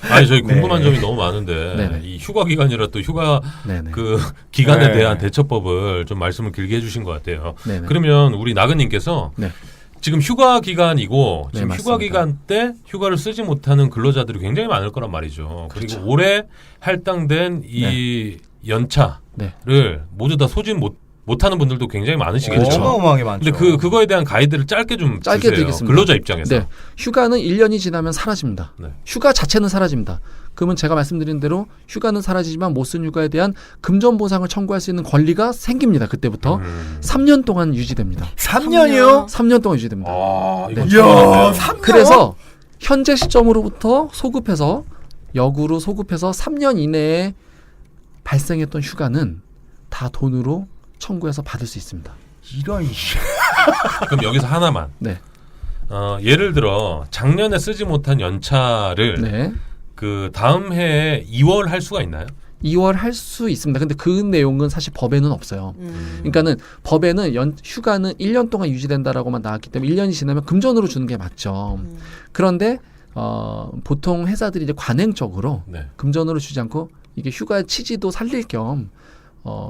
아니 저희 궁금한 네. 점이 너무 많은데 네네. 이 휴가 기간이라 또 휴가 네네. 그 기간에 네. 대한 대처법을 좀 말씀을 길게 해주신 것 같아요. 네네. 그러면 우리 나근님께서 네. 지금 휴가 기간이고 네, 지금 맞습니다. 휴가 기간 때 휴가를 쓰지 못하는 근로자들이 굉장히 많을 거란 말이죠. 그렇죠. 그리고 올해 할당된 이 연차를 네. 모두 다 소진 못 못하는 분들도 굉장히 많으시겠죠. 어마어마하게 많죠. 근데 그거에 대한 가이드를 짧게 좀 짧게 주세요. 드리겠습니다. 근로자 입장에서. 네. 휴가는 1년이 지나면 사라집니다. 네. 휴가 자체는 사라집니다. 그러면 제가 말씀드린 대로 휴가는 사라지지만 못 쓴 휴가에 대한 금전 보상을 청구할 수 있는 권리가 생깁니다. 그때부터 3년 동안 유지됩니다. 3년이요? 3년 동안 유지됩니다. 아, 이거 네. 이야, 3년? 그래서 현재 시점으로부터 소급해서 역으로 소급해서 3년 이내에 발생했던 휴가는 다 돈으로 청구해서 받을 수 있습니다. 이런 그럼 여기서 하나만. 네. 예를 들어 작년에 쓰지 못한 연차를 네. 그 다음 해에 2월 할 수가 있나요? 2월 할 수 있습니다. 근데 그 내용은 사실 법에는 없어요. 그러니까는 법에는 휴가는 1년 동안 유지된다라고만 나왔기 때문에 1년이 지나면 금전으로 주는 게 맞죠. 그런데 보통 회사들이 이제 관행적으로 네. 금전으로 주지 않고 이게 휴가의 취지도 살릴 겸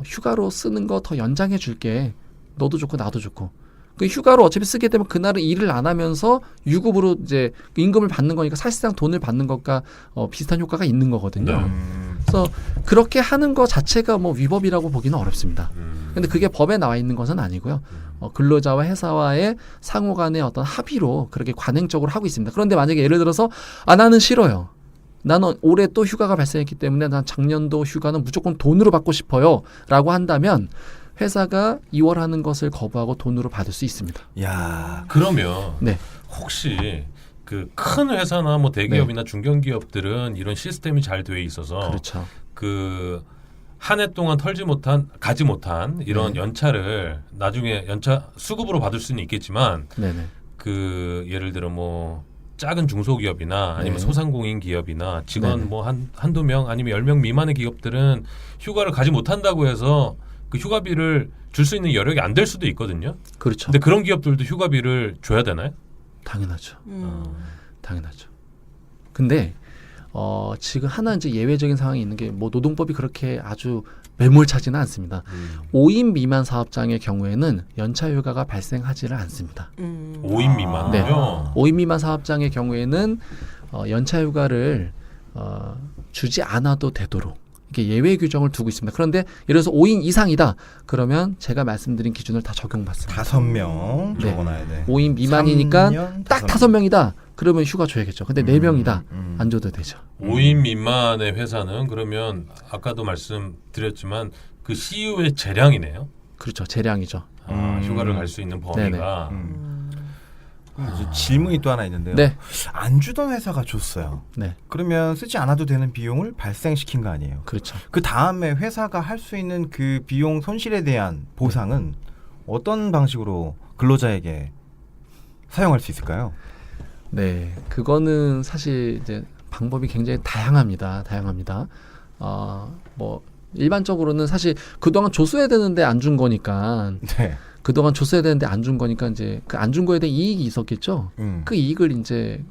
휴가로 쓰는 거 더 연장해 줄게. 너도 좋고 나도 좋고. 그 휴가로 어차피 쓰게 되면 그날은 일을 안 하면서 유급으로 이제 임금을 받는 거니까 사실상 돈을 받는 것과 비슷한 효과가 있는 거거든요. 네. 그래서 그렇게 하는 것 자체가 뭐 위법이라고 보기는 어렵습니다. 근데 그게 법에 나와 있는 것은 아니고요. 근로자와 회사와의 상호 간의 어떤 합의로 그렇게 관행적으로 하고 있습니다. 그런데 만약에 예를 들어서 나는 싫어요. 나는 올해 또 휴가가 발생했기 때문에 난 작년도 휴가는 무조건 돈으로 받고 싶어요. 라고 한다면 회사가 2월 하는 것을 거부하고 돈으로 받을 수 있습니다. 야. 그러면 네. 혹시 그 큰 회사나 뭐 대기업이나 중견기업들은 이런 시스템이 잘 돼 있어서 그렇죠. 그 한 해 동안 가지 못한 이런 연차를 나중에 연차 수급으로 받을 수는 있겠지만 네네. 그 예를 들어 뭐 작은 중소기업이나 아니면 네. 소상공인 기업이나 직원 네네. 뭐 한두 명 아니면 10명 미만의 기업들은 휴가를 가지 못한다고 해서 그 휴가비를 줄 수 있는 여력이 안 될 수도 있거든요. 그렇죠. 근데 그런 기업들도 휴가비를 줘야 되나요? 당연하죠. 당연하죠. 근데 지금 하나 이제 예외적인 상황이 있는 게 뭐 노동법이 그렇게 아주 매몰차지는 않습니다. 5인 미만 사업장의 경우에는 연차 휴가가 발생하지를 않습니다. 5인 미만요. 네. 5인 미만 사업장의 경우에는 연차 휴가를 주지 않아도 되도록 이렇게 예외 규정을 두고 있습니다. 그런데 예를 들어서 5인 이상이다. 그러면 제가 말씀드린 기준을 다 적용받습니다. 5명 네. 적어놔야 돼. 5인 미만이니까 3년, 딱 5명이다. 그러면 휴가 줘야겠죠. 근데 4명이다. 안 줘도 되죠. 5인 미만의 회사는 그러면 아까도 말씀드렸지만 그 CEO의 재량이네요. 그렇죠. 재량이죠. 휴가를 갈 수 있는 범위가. 그래서 질문이 또 하나 있는데요. 네. 안 주던 회사가 줬어요. 네. 그러면 쓰지 않아도 되는 비용을 발생시킨 거 아니에요. 그렇죠. 그 다음에 회사가 할 수 있는 그 비용 손실에 대한 보상은 어떤 방식으로 근로자에게 사용할 수 있을까요? 네. 그거는 사실 이제 방법이 굉장히 다양합니다. 뭐 일반적으로는 사실 그동안 줬어야 되는데 안 준 거니까 네. 그동안 줬어야 되는데 안 준 거니까 이제 그 안 준 거에 대한 이익이 있었겠죠. 그 이익을 이제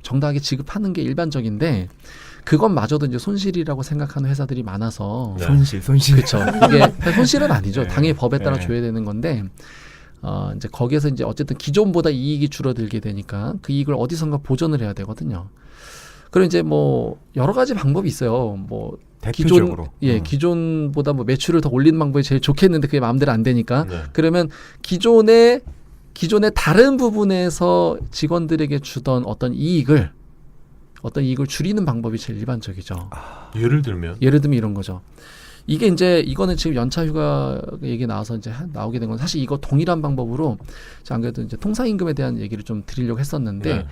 정당하게 지급하는 게 일반적인데 그것마저도 이제 손실이라고 생각하는 회사들이 많아서 네. 손실. 그렇죠. 이게 손실은 아니죠. 네. 당연히 법에 따라 네. 줘야 되는 건데 이제 거기에서 이제 어쨌든 기존보다 이익이 줄어들게 되니까 그 이익을 어디선가 보전을 해야 되거든요. 그리고 이제 뭐 여러 가지 방법이 있어요. 뭐 대표적으로. 기존보다 뭐 매출을 더 올리는 방법이 제일 좋겠는데 그게 마음대로 안 되니까 네. 그러면 기존의 다른 부분에서 직원들에게 주던 어떤 이익을 줄이는 방법이 제일 일반적이죠. 예를 들면 예를 들면 이런 거죠. 이게 이제 이거는 지금 연차 휴가 얘기 나와서 이제 나오게 된 건 사실 이거 동일한 방법으로 안 그래도 이제 통상임금에 대한 얘기를 좀 드리려고 했었는데 네.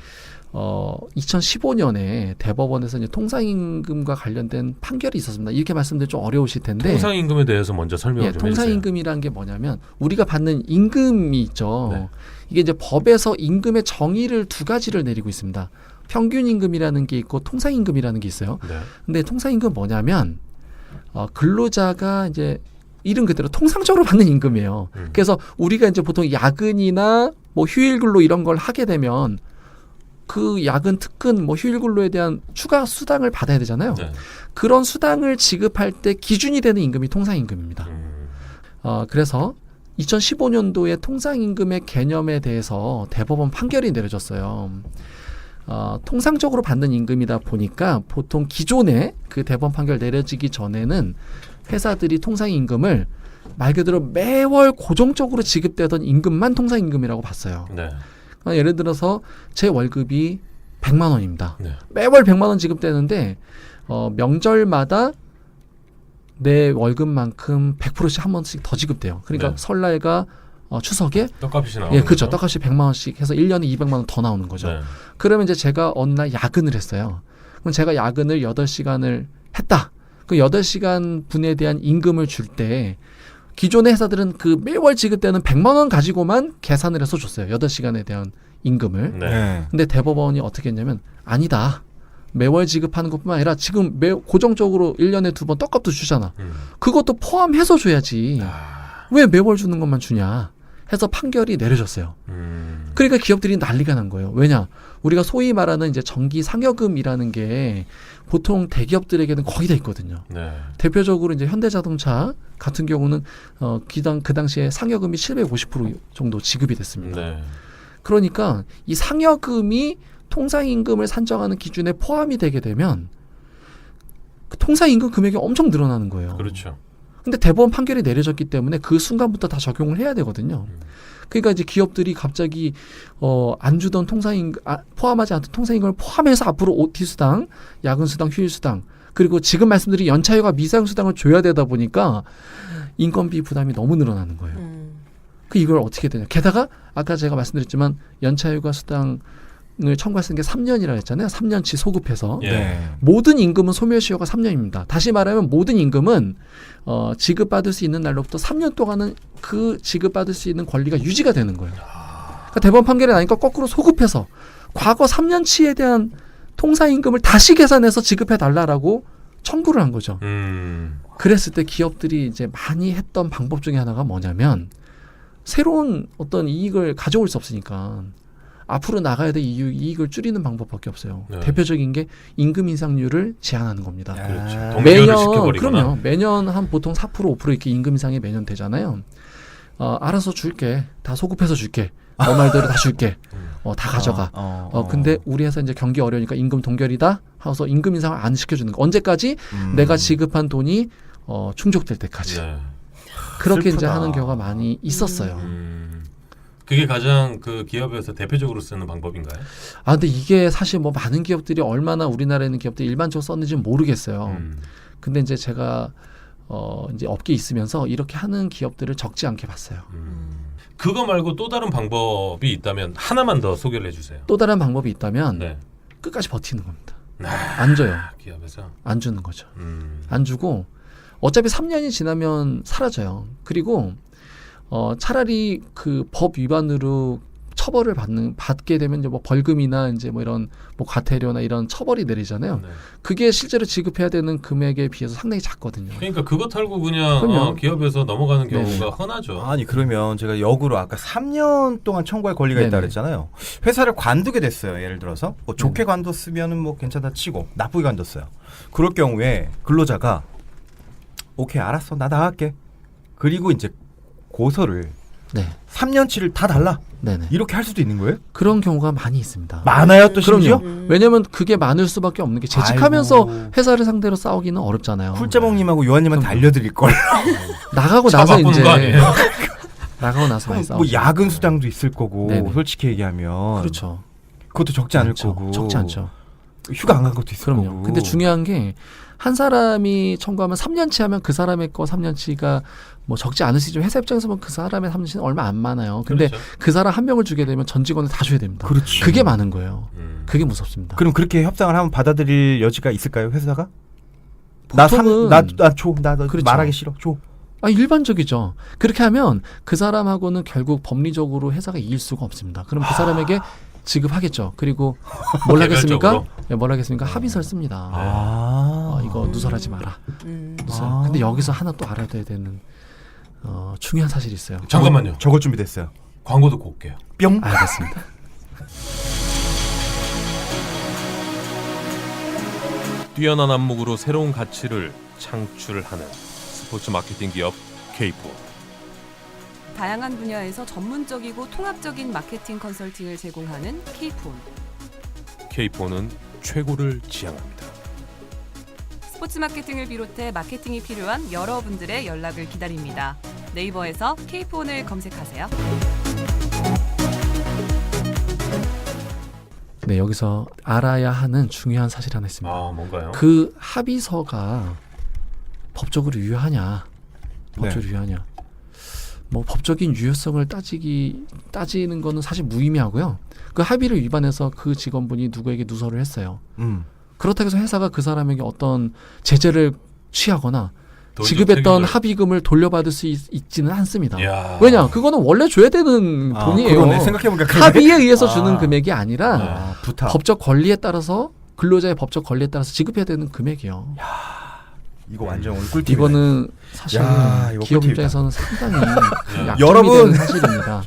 2015년에 대법원에서 이제 통상임금과 관련된 판결이 있었습니다. 이렇게 말씀드리면 좀 어려우실 텐데 통상임금에 대해서 먼저 설명을 예, 좀 해주세요. 통상임금이라는 게 뭐냐면 우리가 받는 임금이 있죠. 네. 이게 이제 법에서 임금의 정의를 두 가지를 내리고 있습니다. 평균임금이라는 게 있고 통상임금이라는 게 있어요. 네. 근데 통상임금 뭐냐면 근로자가 이제 이름 그대로 통상적으로 받는 임금이에요. 그래서 우리가 이제 보통 야근이나 뭐 휴일 근로 이런 걸 하게 되면 그 야근, 특근, 뭐 휴일 근로에 대한 추가 수당을 받아야 되잖아요. 네. 그런 수당을 지급할 때 기준이 되는 임금이 통상임금입니다. 그래서 2015년도에 통상임금의 개념에 대해서 대법원 판결이 내려졌어요. 통상적으로 받는 임금이다 보니까 보통 기존에 그 대법원 판결 내려지기 전에는 회사들이 통상임금을 말 그대로 매월 고정적으로 지급되던 임금만 통상임금이라고 봤어요. 네. 그러니까 예를 들어서 제 월급이 100만 원입니다. 네. 매월 100만 원 지급되는데 명절마다 내 월급만큼 100%씩 한 번씩 더 지급돼요. 그러니까 네. 설날과 추석에 떡값이 나오는 예, 그렇죠. 거죠? 떡값이 100만 원씩 해서 1년에 200만 원 더 나오는 거죠. 네. 그러면 이제 제가 어느 날 야근을 했어요. 그럼 제가 야근을 8시간을 했다. 그 8시간 분에 대한 임금을 줄 때 기존의 회사들은 그 매월 지급되는 100만 원 가지고만 계산을 해서 줬어요. 8시간에 대한 임금을. 네. 근데 대법원이 어떻게 했냐면 아니다. 매월 지급하는 것뿐만 아니라 지금 고정적으로 1년에 2번 떡값도 주잖아. 그것도 포함해서 줘야지. 왜 매월 주는 것만 주냐 해서 판결이 내려졌어요. 그러니까 기업들이 난리가 난 거예요. 왜냐? 우리가 소위 말하는 이제 정기 상여금이라는 게 보통 대기업들에게는 거의 다 있거든요. 네. 대표적으로 이제 현대자동차 같은 경우는 그 당시에 상여금이 750% 정도 지급이 됐습니다. 네. 그러니까 이 상여금이 통상임금을 산정하는 기준에 포함이 되게 되면 그 통상임금 금액이 엄청 늘어나는 거예요. 그렇죠. 근데 대법원 판결이 내려졌기 때문에 그 순간부터 다 적용을 해야 되거든요. 그러니까 이제 기업들이 갑자기 안 주던 통상임금 포함하지 않던 통상임금을 포함해서 앞으로 OT 수당, 야근 수당, 휴일 수당 그리고 지금 말씀드린 연차휴가 미사용 수당을 줘야 되다 보니까 인건비 부담이 너무 늘어나는 거예요. 그 이걸 어떻게 되냐? 게다가 아까 제가 말씀드렸지만 연차휴가 수당을 청구했을 게 3년이라 했잖아요. 3년치 소급해서. 예. 네. 모든 임금은 소멸시효가 3년입니다. 다시 말하면 모든 임금은 지급받을 수 있는 날로부터 3년 동안은 그 지급받을 수 있는 권리가 유지가 되는 거예요. 그러니까 대법원 판결이 나니까 거꾸로 소급해서 과거 3년치에 대한 통상임금을 다시 계산해서 지급해달라라고 청구를 한 거죠. 그랬을 때 기업들이 이제 많이 했던 방법 중에 하나가 뭐냐면 새로운 어떤 이익을 가져올 수 없으니까 앞으로 나가야 될 이익을 줄이는 방법밖에 없어요. 네. 대표적인 게 임금 인상률을 제한하는 겁니다. 그렇죠. 아. 동결을 시켜버리거나. 그럼요. 매년 한 보통 4% 5% 이렇게 임금 인상이 매년 되잖아요. 알아서 줄게. 다 소급해서 줄게. 너 말대로 다 줄게. 다 가져가. 근데 우리 회사 이제 경기 어려우니까 임금 동결이다 하고서 임금 인상을 안 시켜주는 거. 언제까지? 내가 지급한 돈이 충족될 때까지. 네. 그렇게 이제 슬프다. 하는 경우가 많이 있었어요. 그게 가장 그 기업에서 대표적으로 쓰는 방법인가요? 근데 이게 사실 뭐 많은 기업들이 얼마나 우리나라에 있는 기업들이 일반적으로 썼는지는 모르겠어요. 근데 이제 제가 이제 업계에 있으면서 이렇게 하는 기업들을 적지 않게 봤어요. 그거 말고 또 다른 방법이 있다면 하나만 더 소개를 해주세요. 또 다른 방법이 있다면 네. 끝까지 버티는 겁니다. 안 줘요. 기업에서. 안 주는 거죠. 안 주고 어차피 3년이 지나면 사라져요. 그리고 차라리 그 법 위반으로 처벌을 받게 되면 이제 뭐 벌금이나 이제 뭐 이런 뭐 과태료나 이런 처벌이 내리잖아요. 네. 그게 실제로 지급해야 되는 금액에 비해서 상당히 작거든요. 그러니까 그거 털고 그냥 그럼요. 기업에서 넘어가는 경우가 네네. 흔하죠. 아니 그러면 제가 역으로 아까 3년 동안 청구할 권리가 있다 네네. 그랬잖아요. 회사를 관두게 됐어요. 예를 들어서 뭐 좋게 관뒀으면은 뭐 괜찮다 치고 나쁘게 관뒀어요. 그럴 경우에 근로자가 오케이 알았어 나 나갈게. 그리고 이제 고소를 네. 3년치를 다 달라. 네네. 이렇게 할 수도 있는 거예요? 그런 경우가 많이 있습니다. 많아요 또 심지어? 그럼요. 왜냐면 그게 많을 수밖에 없는 게 재직하면서 아이고. 회사를 상대로 싸우기는 어렵잖아요. 훌자몽님하고 요한님한테 그럼요. 알려드릴 걸. 나가고 차 나서 바꾸는 이제 거 아니에요? 나가고 나서 많이 싸우죠. 뭐 야근 수당도 있을 거고 네네. 솔직히 얘기하면 그렇죠. 그것도 적지 않을 많죠. 거고 적지 않죠. 휴가 안 간 것도 있을 그럼요. 거고. 근데 중요한 게 한 사람이 청구하면 3년치 하면 그 사람의 거 3년치가 뭐 적지 않을 수 있지만 회사 입장에서 보면 그 사람의 3년치는 얼마 안 많아요. 근데 그렇죠. 그 사람 한 명을 주게 되면 전 직원을 다 줘야 됩니다. 그렇지. 그게 많은 거예요. 음. 그게 무섭습니다. 그럼 그렇게 협상을 하면 받아들일 여지가 있을까요 회사가? 보통은 나 그렇죠. 말하기 싫어. 줘. 일반적이죠. 그렇게 하면 그 사람하고는 결국 법리적으로 회사가 이길 수가 없습니다. 그럼 그 사람에게 지급하겠죠. 그리고 뭘 하겠습니까? 개별적으로? 네, 뭘 하겠습니까? 합의서를 씁니다. 이거 누설하지 마라. 누설. 아. 근데 여기서 하나 또 알아둬야 되는 중요한 사실이 있어요. 잠깐만요. 적을 준비됐어요. 광고 듣고 올게요. 뿅. 알겠습니다. 뛰어난 안목으로 새로운 가치를 창출하는 스포츠 마케팅 기업 K4. 다양한 분야에서 전문적이고 통합적인 마케팅 컨설팅을 제공하는 K폰. K4는 최고를 지향합니다. 스포츠 마케팅을 비롯해 마케팅이 필요한 여러분들의 연락을 기다립니다. 네이버에서 K폰을 검색하세요. 네, 여기서 알아야 하는 중요한 사실 하나 있습니다. 아, 뭔가요? 그 합의서가 법적으로 유효하냐? 법적으로 유효하냐? 뭐 법적인 유효성을 따지는 거는 사실 무의미하고요. 그 합의를 위반해서 그 직원분이 누구에게 누설을 했어요. 그렇다고 해서 회사가 그 사람에게 어떤 제재를 취하거나 지급했던 합의금을 돌려받을 수 있지는 않습니다. 야. 왜냐? 그거는 원래 줘야 되는 돈이에요. 그러네. 생각해보니까 그러네. 합의에 의해서 주는 금액이 아니라 부탁. 법적 권리에 따라서 근로자의 법적 권리에 따라서 지급해야 되는 금액이요. 이거 완전 오늘 꿀팁이네. 이거는 사실 야, 이거 기업 꿀팁이다. 입장에서는 상당히 약점이 여러분. 되는 사실입니다.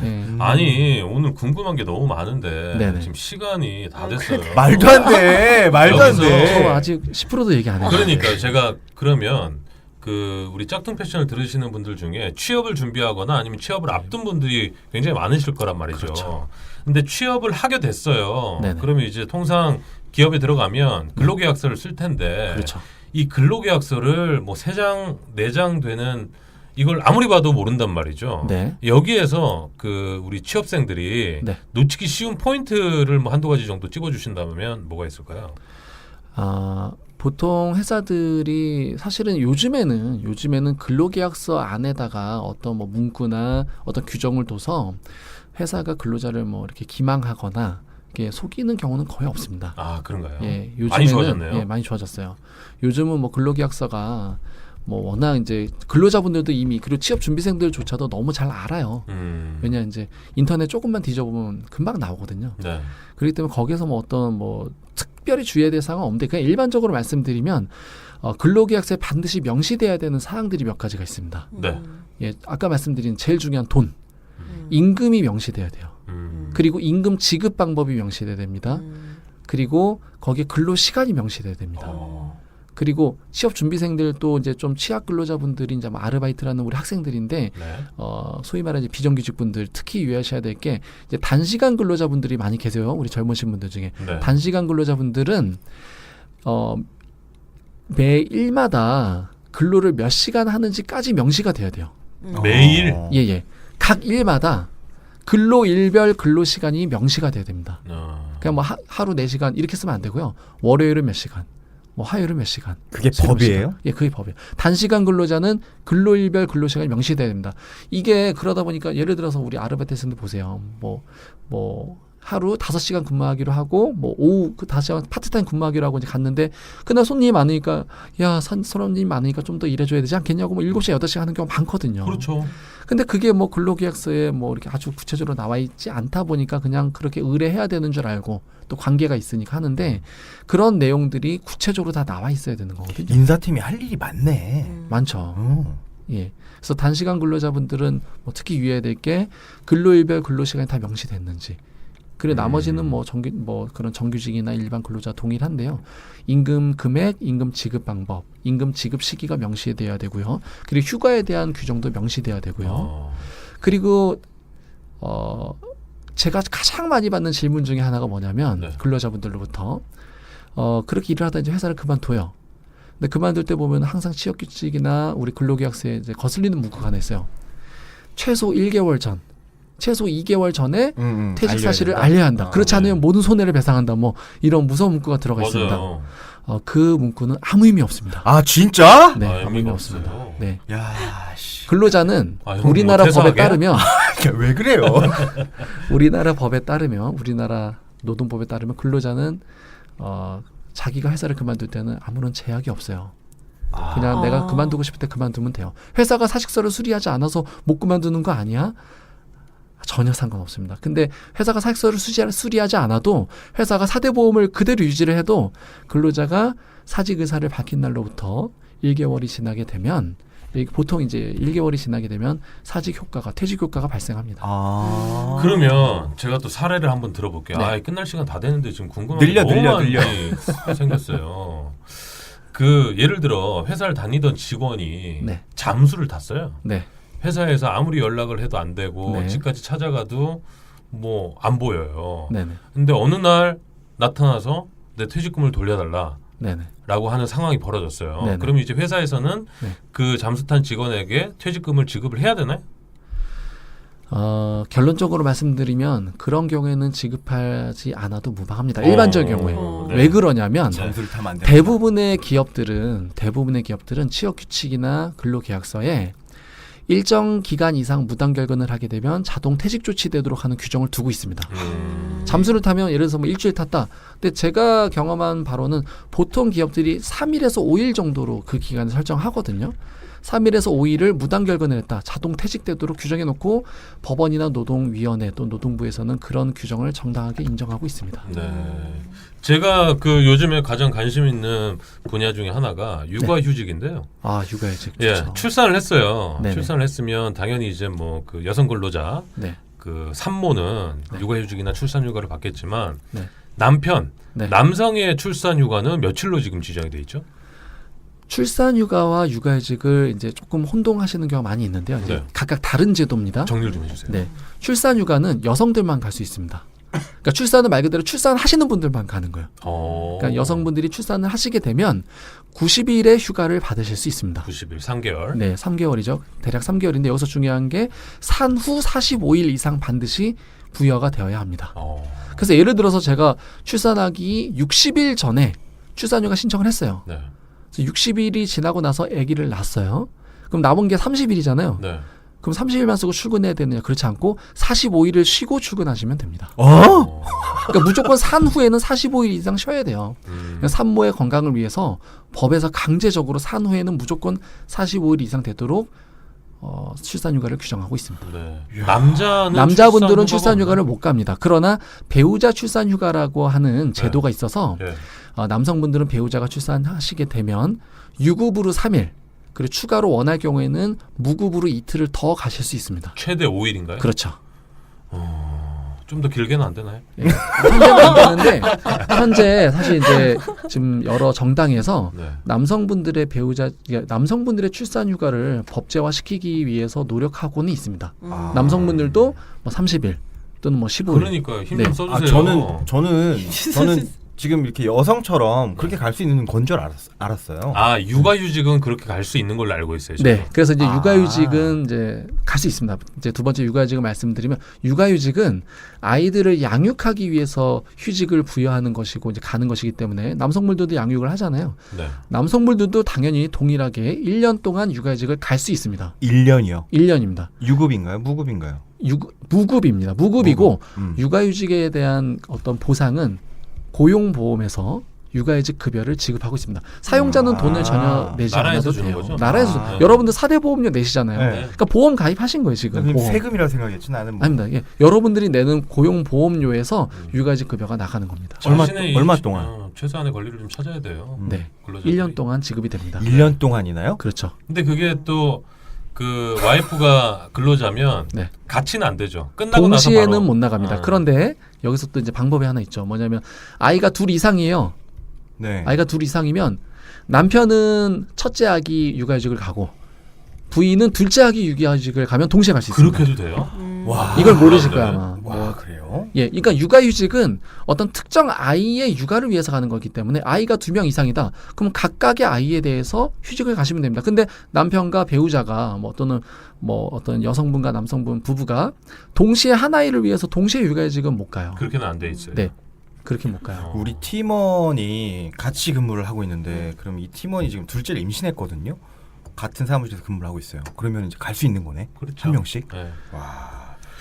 네. 아니 오늘 궁금한 게 너무 많은데 네네. 지금 시간이 다 됐어요. 말도 안 돼. 말도 안 여기서 돼. 저 아직 10%도 얘기 안 했어요. 그러니까 제가 그러면 그 우리 짝퉁 패션을 들으시는 분들 중에 취업을 준비하거나 아니면 취업을 앞둔 분들이 굉장히 많으실 거란 말이죠. 그렇죠. 근데 취업을 하게 됐어요. 네네. 그러면 이제 통상 기업에 들어가면 근로계약서를 쓸 텐데 그렇죠. 이 근로계약서를 뭐 3장, 4장 되는 이걸 아무리 봐도 모른단 말이죠. 네. 여기에서 그 우리 취업생들이 네. 놓치기 쉬운 포인트를 뭐 한두 가지 정도 찍어주신다면 뭐가 있을까요? 보통 회사들이 사실은 요즘에는 근로계약서 안에다가 어떤 뭐 문구나 어떤 규정을 둬서 회사가 근로자를 뭐 이렇게 기망하거나 이렇게 속이는 경우는 거의 없습니다. 아, 그런가요? 예, 요즘에는 많이 좋아졌네요. 예, 많이 좋아졌어요. 요즘은 뭐 근로계약서가 뭐 워낙 이제 근로자분들도 이미 그리고 취업 준비생들조차도 너무 잘 알아요. 왜냐 이제 인터넷 조금만 뒤져보면 금방 나오거든요. 네. 그렇기 때문에 거기서 뭐 어떤 뭐 특별히 주의해야 될 사항은 없는데 그냥 일반적으로 말씀드리면 근로계약서에 반드시 명시돼야 되는 사항들이 몇 가지가 있습니다. 네. 예, 아까 말씀드린 제일 중요한 돈, 임금이 명시돼야 돼요. 그리고 임금 지급 방법이 명시돼야 됩니다. 그리고 거기에 근로 시간이 명시돼야 됩니다. 그리고 취업 준비생들도 이제 좀 취약 근로자분들이 이제 뭐 아르바이트라는 우리 학생들인데 네. 소위 말하는 비정규직분들 특히 유의하셔야 될 게 이제 단시간 근로자분들이 많이 계세요. 우리 젊으신 분들 중에 네. 단시간 근로자분들은 매 일마다 근로를 몇 시간 하는지까지 명시가 돼야 돼요. 매일? 예예. 각 일마다 근로일별 근로시간이 명시가 돼야 됩니다. 그냥 뭐 하루 4시간 이렇게 쓰면 안 되고요. 월요일은 몇 시간, 뭐 화요일은 몇 시간. 그게 수요일 몇 법이에요? 시간. 예, 그게 법이에요. 단시간 근로자는 근로일별 근로시간이 명시돼야 됩니다. 이게 그러다 보니까 예를 들어서 우리 아르바이트생들 보세요. 뭐 하루 5시간 근무하기로 하고 뭐 오후 그 5시간 파트타임 근무하기로 하고 이제 갔는데 그날 손님이 많으니까 야, 손님이 많으니까 좀 더 일해줘야 되지 않겠냐고 뭐 7시간 8시간 하는 경우 많거든요. 그렇죠. 근데 그게 뭐 근로계약서에 뭐 이렇게 아주 구체적으로 나와 있지 않다 보니까 그냥 그렇게 의뢰해야 되는 줄 알고 또 관계가 있으니까 하는데 그런 내용들이 구체적으로 다 나와 있어야 되는 거거든요. 인사팀이 할 일이 많네. 많죠. 예. 그래서 단시간 근로자분들은 뭐 특히 유의해야 될 게 근로일별 근로시간이 다 명시됐는지. 그리고 나머지는 뭐 그런 정규직이나 일반 근로자 동일한데요. 임금 금액, 임금 지급 방법, 임금 지급 시기가 명시돼야 되고요. 그리고 휴가에 대한 규정도 명시돼야 되고요. 그리고 제가 가장 많이 받는 질문 중에 하나가 뭐냐면 네. 근로자분들로부터 그렇게 일을 하다 이제 회사를 그만둬요. 근데 그만둘 때 보면 항상 취업규칙이나 우리 근로계약서에 이제 거슬리는 문구가 하나 있어요. 최소 1개월 전, 최소 2개월 전에 퇴직 사실을 알려야 한다. 그렇지 않으면 모든 손해를 배상한다. 뭐 이런 무서운 문구가 들어가 맞아요. 있습니다. 그 문구는 아무 의미 없습니다. 아 진짜? 네, 아, 아무 의미 없습니다. 없어요. 네. 야, 씨. 근로자는 형 우리나라 뭐 법에 퇴사하게? 따르면 왜 그래요? 우리나라 법에 따르면 우리나라 노동법에 따르면 근로자는 자기가 회사를 그만둘 때는 아무런 제약이 없어요. 그냥 내가 그만두고 싶을 때 그만두면 돼요. 회사가 사직서를 수리하지 않아서 못 그만두는 거 아니야? 전혀 상관없습니다. 근데 회사가 사직서를 수리하지 않아도 회사가 사대보험을 그대로 유지를 해도 근로자가 사직 의사를 밝힌 날로부터 1개월이 지나게 되면 보통 이제 1개월이 지나게 되면 사직 효과가 퇴직 효과가 발생합니다. 그러면 제가 또 사례를 한번 들어볼게요. 네. 끝날 시간 다 됐는데 지금 궁금한 게 너무 늘려. 많이 생겼어요. 그 예를 들어 회사를 다니던 직원이 네. 잠수를 탔어요. 네. 회사에서 아무리 연락을 해도 안 되고 네. 집까지 찾아가도 뭐 안 보여요. 네네. 근데 어느 날 나타나서 내 퇴직금을 돌려달라. 네네. 라고 하는 상황이 벌어졌어요. 네네. 그러면 이제 회사에서는 네. 그 잠수탄 직원에게 퇴직금을 지급을 해야 되나요? 결론적으로 말씀드리면 그런 경우에는 지급하지 않아도 무방합니다. 일반적인 경우에. 어. 왜 그러냐면 점수를 타면 안 됩니다. 대부분의 기업들은 취업 규칙이나 근로계약서에 일정 기간 이상 무단 결근을 하게 되면 자동 퇴직 조치되도록 하는 규정을 두고 있습니다. 잠수를 타면 예를 들어서 뭐 일주일 탔다. 근데 제가 경험한 바로는 보통 기업들이 3일에서 5일 정도로 그 기간을 설정하거든요. 3일에서 5일을 무단 결근을 했다. 자동 퇴직되도록 규정해 놓고 법원이나 노동위원회 또 노동부에서는 그런 규정을 정당하게 인정하고 있습니다. 네. 제가 그 요즘에 가장 관심 있는 분야 중에 하나가 육아휴직인데요. 아, 육아휴직 예, 좋죠. 출산을 했어요. 네네. 출산을 했으면 당연히 이제 뭐 그 여성 근로자 네. 그 산모는 네. 육아휴직이나 출산휴가를 받겠지만 네. 남편 네. 남성의 출산휴가는 며칠로 지금 지정이 돼 있죠? 출산휴가와 육아휴직을 이제 조금 혼동하시는 경우가 많이 있는데요. 이제 네. 각각 다른 제도입니다. 정리를 좀 해주세요. 네. 출산휴가는 여성들만 갈 수 있습니다. 그러니까 출산은 말 그대로 출산하시는 분들만 가는 거예요. 그러니까 여성분들이 출산을 하시게 되면 90일의 휴가를 받으실 수 있습니다. 90일, 3개월. 네, 3개월이죠. 대략 3개월인데 여기서 중요한 게 산후 45일 이상 반드시 부여가 되어야 합니다. 그래서 예를 들어서 제가 출산하기 60일 전에 출산휴가 신청을 했어요. 네. 그래서 60일이 지나고 나서 아기를 낳았어요. 그럼 남은 게 30일이잖아요. 네. 그럼 30일만 쓰고 출근해야 되느냐? 그렇지 않고 45일을 쉬고 출근하시면 됩니다. 그러니까 무조건 산후에는 45일 이상 쉬어야 돼요. 그러니까 산모의 건강을 위해서 법에서 강제적으로 산후에는 무조건 45일 이상 되도록 출산휴가를 규정하고 있습니다. 네. 남자분들은 출산휴가가 출산휴가를 없나요? 못 갑니다. 그러나 배우자 출산휴가라고 하는 제도가 있어서 네. 남성분들은 배우자가 출산하시게 되면 유급으로 3일 그리고 추가로 원할 경우에는 무급으로 이틀을 더 가실 수 있습니다. 최대 5일인가요? 그렇죠. 좀 더 길게는 안 되나요? 예. 현재는 안 되는데 현재 사실 이제 지금 여러 정당에서 네. 남성분들의 남성분들의 출산휴가를 법제화시키기 위해서 노력하고는 있습니다. 남성분들도 뭐 30일 또는 뭐 15일. 그러니까 힘 좀 네. 써주세요. 저는 지금 이렇게 여성처럼 그렇게 갈 수 있는 건 줄 알았어요. 아, 육아휴직은 그렇게 갈 수 있는 걸로 알고 있어요. 지금. 네, 그래서 이제 육아휴직은 이제 갈 수 있습니다. 이제 두 번째 육아휴직을 말씀드리면 육아휴직은 아이들을 양육하기 위해서 휴직을 부여하는 것이고 이제 가는 것이기 때문에 남성분들도 양육을 하잖아요. 네. 남성분들도 당연히 동일하게 1년 동안 육아휴직을 갈 수 있습니다. 1년이요. 1년입니다. 유급인가요? 무급인가요? 무급입니다. 무급이고 무급. 육아휴직에 대한 어떤 보상은 고용보험에서 육아휴직 급여를 지급하고 있습니다. 사용자는 돈을 전혀 내지 나라에서 않아도 주는 돼요. 거죠? 나라에서 아. 여러분들 4대 보험료 내시잖아요. 네. 그러니까 보험 가입하신 거예요 지금. 선생님 보험. 세금이라고 생각했지 나는 뭐. 아닙니다. 예. 여러분들이 내는 고용보험료에서 육아휴직 급여가 나가는 겁니다. 얼마 동안? 최소한의 권리를 좀 찾아야 돼요. 네. 근로자들이. 1년 동안 지급이 됩니다. 1년 동안이나요? 그렇죠. 근데 그게 또 그 와이프가 근로자면 네. 같이는 안 되죠. 끝나고 나서 동시에는 바로. 못 나갑니다. 아. 그런데 여기서 또 이제 방법이 하나 있죠. 뭐냐면 아이가 둘 이상이에요. 네. 아이가 둘 이상이면 남편은 첫째 아기 육아휴직을 가고 부인은 둘째 아기 육아휴직을 가면 동시에 갈 수 있습니다. 그렇게 해도 돼요? 와. 이걸 모르실 아, 거야 네. 아마. 와, 그래요? 예, 그러니까 육아휴직은 어떤 특정 아이의 육아를 위해서 가는 거기 때문에 아이가 2명 이상이다. 그럼 각각의 아이에 대해서 휴직을 가시면 됩니다. 근데 남편과 배우자가 뭐 또는 뭐 어떤 여성분과 남성분 부부가 동시에 한 아이를 위해서 동시에 육아휴직은 못 가요. 그렇게는 안 돼 있어요. 네. 그렇게 못 가요. 우리 팀원이 같이 근무를 하고 있는데 그럼 이 팀원이 지금 둘째를 임신했거든요. 같은 사무실에서 근무를 하고 있어요. 그러면 이제 갈 수 있는 거네. 그렇죠. 한 명씩. 네.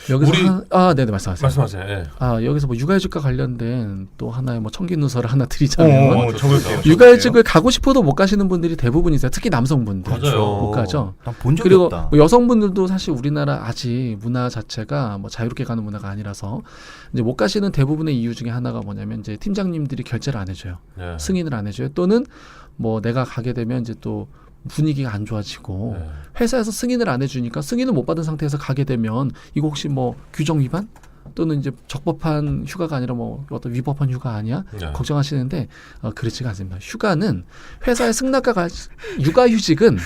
여기서 우리- 네네 말씀하세요. 말씀하세요. 예. 여기서 뭐 육아휴직과 관련된 또 하나의 뭐 청기누설을 하나 드리자면 적을게요. 육아휴직을 가고 싶어도 못 가시는 분들이 대부분이세요. 특히 남성분들. 맞아요. 못 가죠. 난본 적이 그리고 없다. 뭐 여성분들도 사실 우리나라 아직 문화 자체가 뭐 자유롭게 가는 문화가 아니라서 이제 못 가시는 대부분의 이유 중에 하나가 뭐냐면 이제 팀장님들이 결제를 안 해줘요. 네. 승인을 안 해줘요. 또는 뭐 내가 가게 되면 이제 또 분위기가 안 좋아지고 네. 회사에서 승인을 안 해주니까 승인을 못 받은 상태에서 가게 되면 이거 혹시 뭐 규정 위반 또는 이제 적법한 휴가가 아니라 뭐 어떤 위법한 휴가 아니야? 네. 걱정하시는데 그렇지가 않습니다. 휴가는 회사의 승낙과 육아휴직은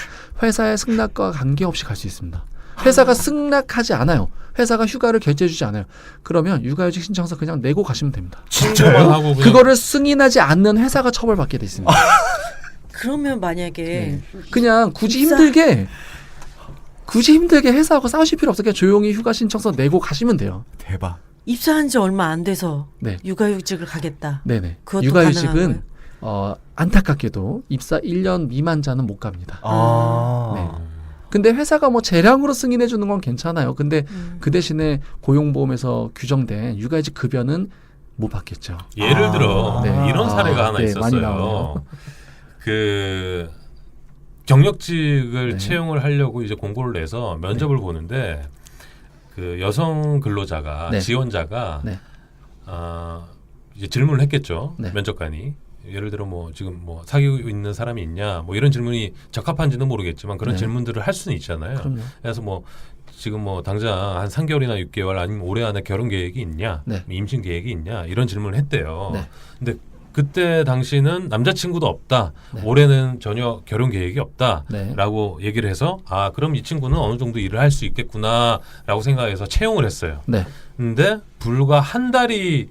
회사의 승낙과 관계없이 갈 수 있습니다. 회사가 승낙하지 않아요. 회사가 휴가를 결제해주지 않아요. 그러면 육아휴직 신청서 그냥 내고 가시면 됩니다. 진짜요? 하고 그냥 그거를 승인하지 않는 회사가 처벌받게 돼 있습니다. 그러면 만약에 네. 그냥 굳이 입사- 힘들게 회사하고 싸우실 필요 없어요. 그냥 조용히 휴가 신청서 내고 가시면 돼요. 대박. 입사한 지 얼마 안 돼서 네. 육아휴직을 가겠다. 네네. 그것도 육아휴직은 안타깝게도 입사 1년 미만자는 못 갑니다. 네. 근데 회사가 뭐 재량으로 승인해 주는 건 괜찮아요. 근데 그 대신에 고용보험에서 규정된 육아휴직 급여는 못 받겠죠. 예를 들어 네. 이런 사례가 하나 네, 많이 있었어요. 나오네요. 그 경력직을 네. 채용을 하려고 이제 공고를 내서 면접을 보는데 그 여성 근로자가 네. 지원자가 네. 이제 질문을 했겠죠. 네. 면접관이 예를 들어 뭐 지금 뭐 사귀고 있는 사람이 있냐 뭐 이런 질문이 적합한지는 모르겠지만 그런 네. 질문들을 할 수는 있잖아요. 그럼요. 그래서 뭐 지금 뭐 당장 한 3개월이나 6개월 아니면 올해 안에 결혼 계획이 있냐, 네. 임신 계획이 있냐 이런 질문을 했대요. 네. 근데 그때 당시는 남자친구도 없다. 네. 올해는 전혀 결혼 계획이 없다. 네. 라고 얘기를 해서 아 그럼 이 친구는 어느 정도 일을 할 수 있겠구나라고 생각해서 채용을 했어요. 네. 근데 불과 한 달이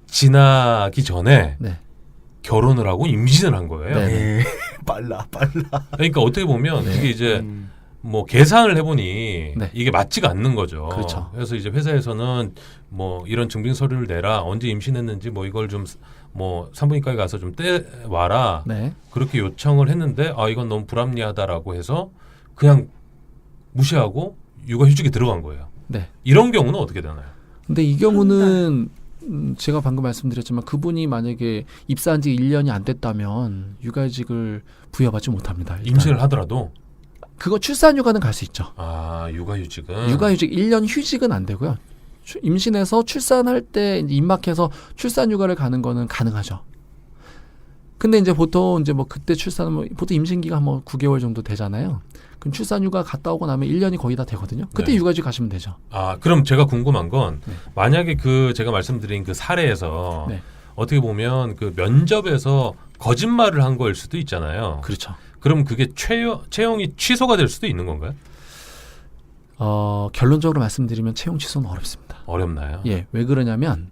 지나기 전에 네. 결혼을 하고 임신을 한 거예요. 네. 빨라. 그러니까 어떻게 보면 네. 그게 이제 뭐 계산을 해보니 네. 이게 맞지가 않는 거죠. 그렇죠. 그래서 이제 회사에서는 뭐 이런 증빙 서류를 내라, 언제 임신했는지 뭐 이걸 좀 뭐 산부인과에 가서 좀 떼와라. 네. 그렇게 요청을 했는데 아 이건 너무 불합리하다라고 해서 그냥 무시하고 육아휴직에 들어간 거예요. 네. 이런 경우는 어떻게 되나요? 근데 이 경우는 제가 방금 말씀드렸지만 그분이 만약에 입사한 지 1년이 안 됐다면 육아휴직을 부여받지 못합니다. 일단. 임신을 하더라도 그거 출산휴가는 갈 수 있죠. 아 육아휴직은 육아휴직 1년 휴직은 안 되고요. 임신해서 출산할 때 이제 임박해서 출산휴가를 가는 거는 가능하죠. 근데 이제 보통 이제 뭐 그때 출산은 뭐 보통 임신기가 뭐 9개월 정도 되잖아요. 그럼 출산휴가 갔다 오고 나면 1년이 거의 다 되거든요. 그때 네. 육아휴직 가시면 되죠. 아 그럼 제가 궁금한 건 네. 만약에 그 제가 말씀드린 그 사례에서 네. 어떻게 보면 그 면접에서 거짓말을 한 거일 수도 있잖아요. 그렇죠. 그럼 그게 채용이 취소가 될 수도 있는 건가요? 결론적으로 말씀드리면 채용 취소는 어렵습니다. 어렵나요? 예, 왜 그러냐면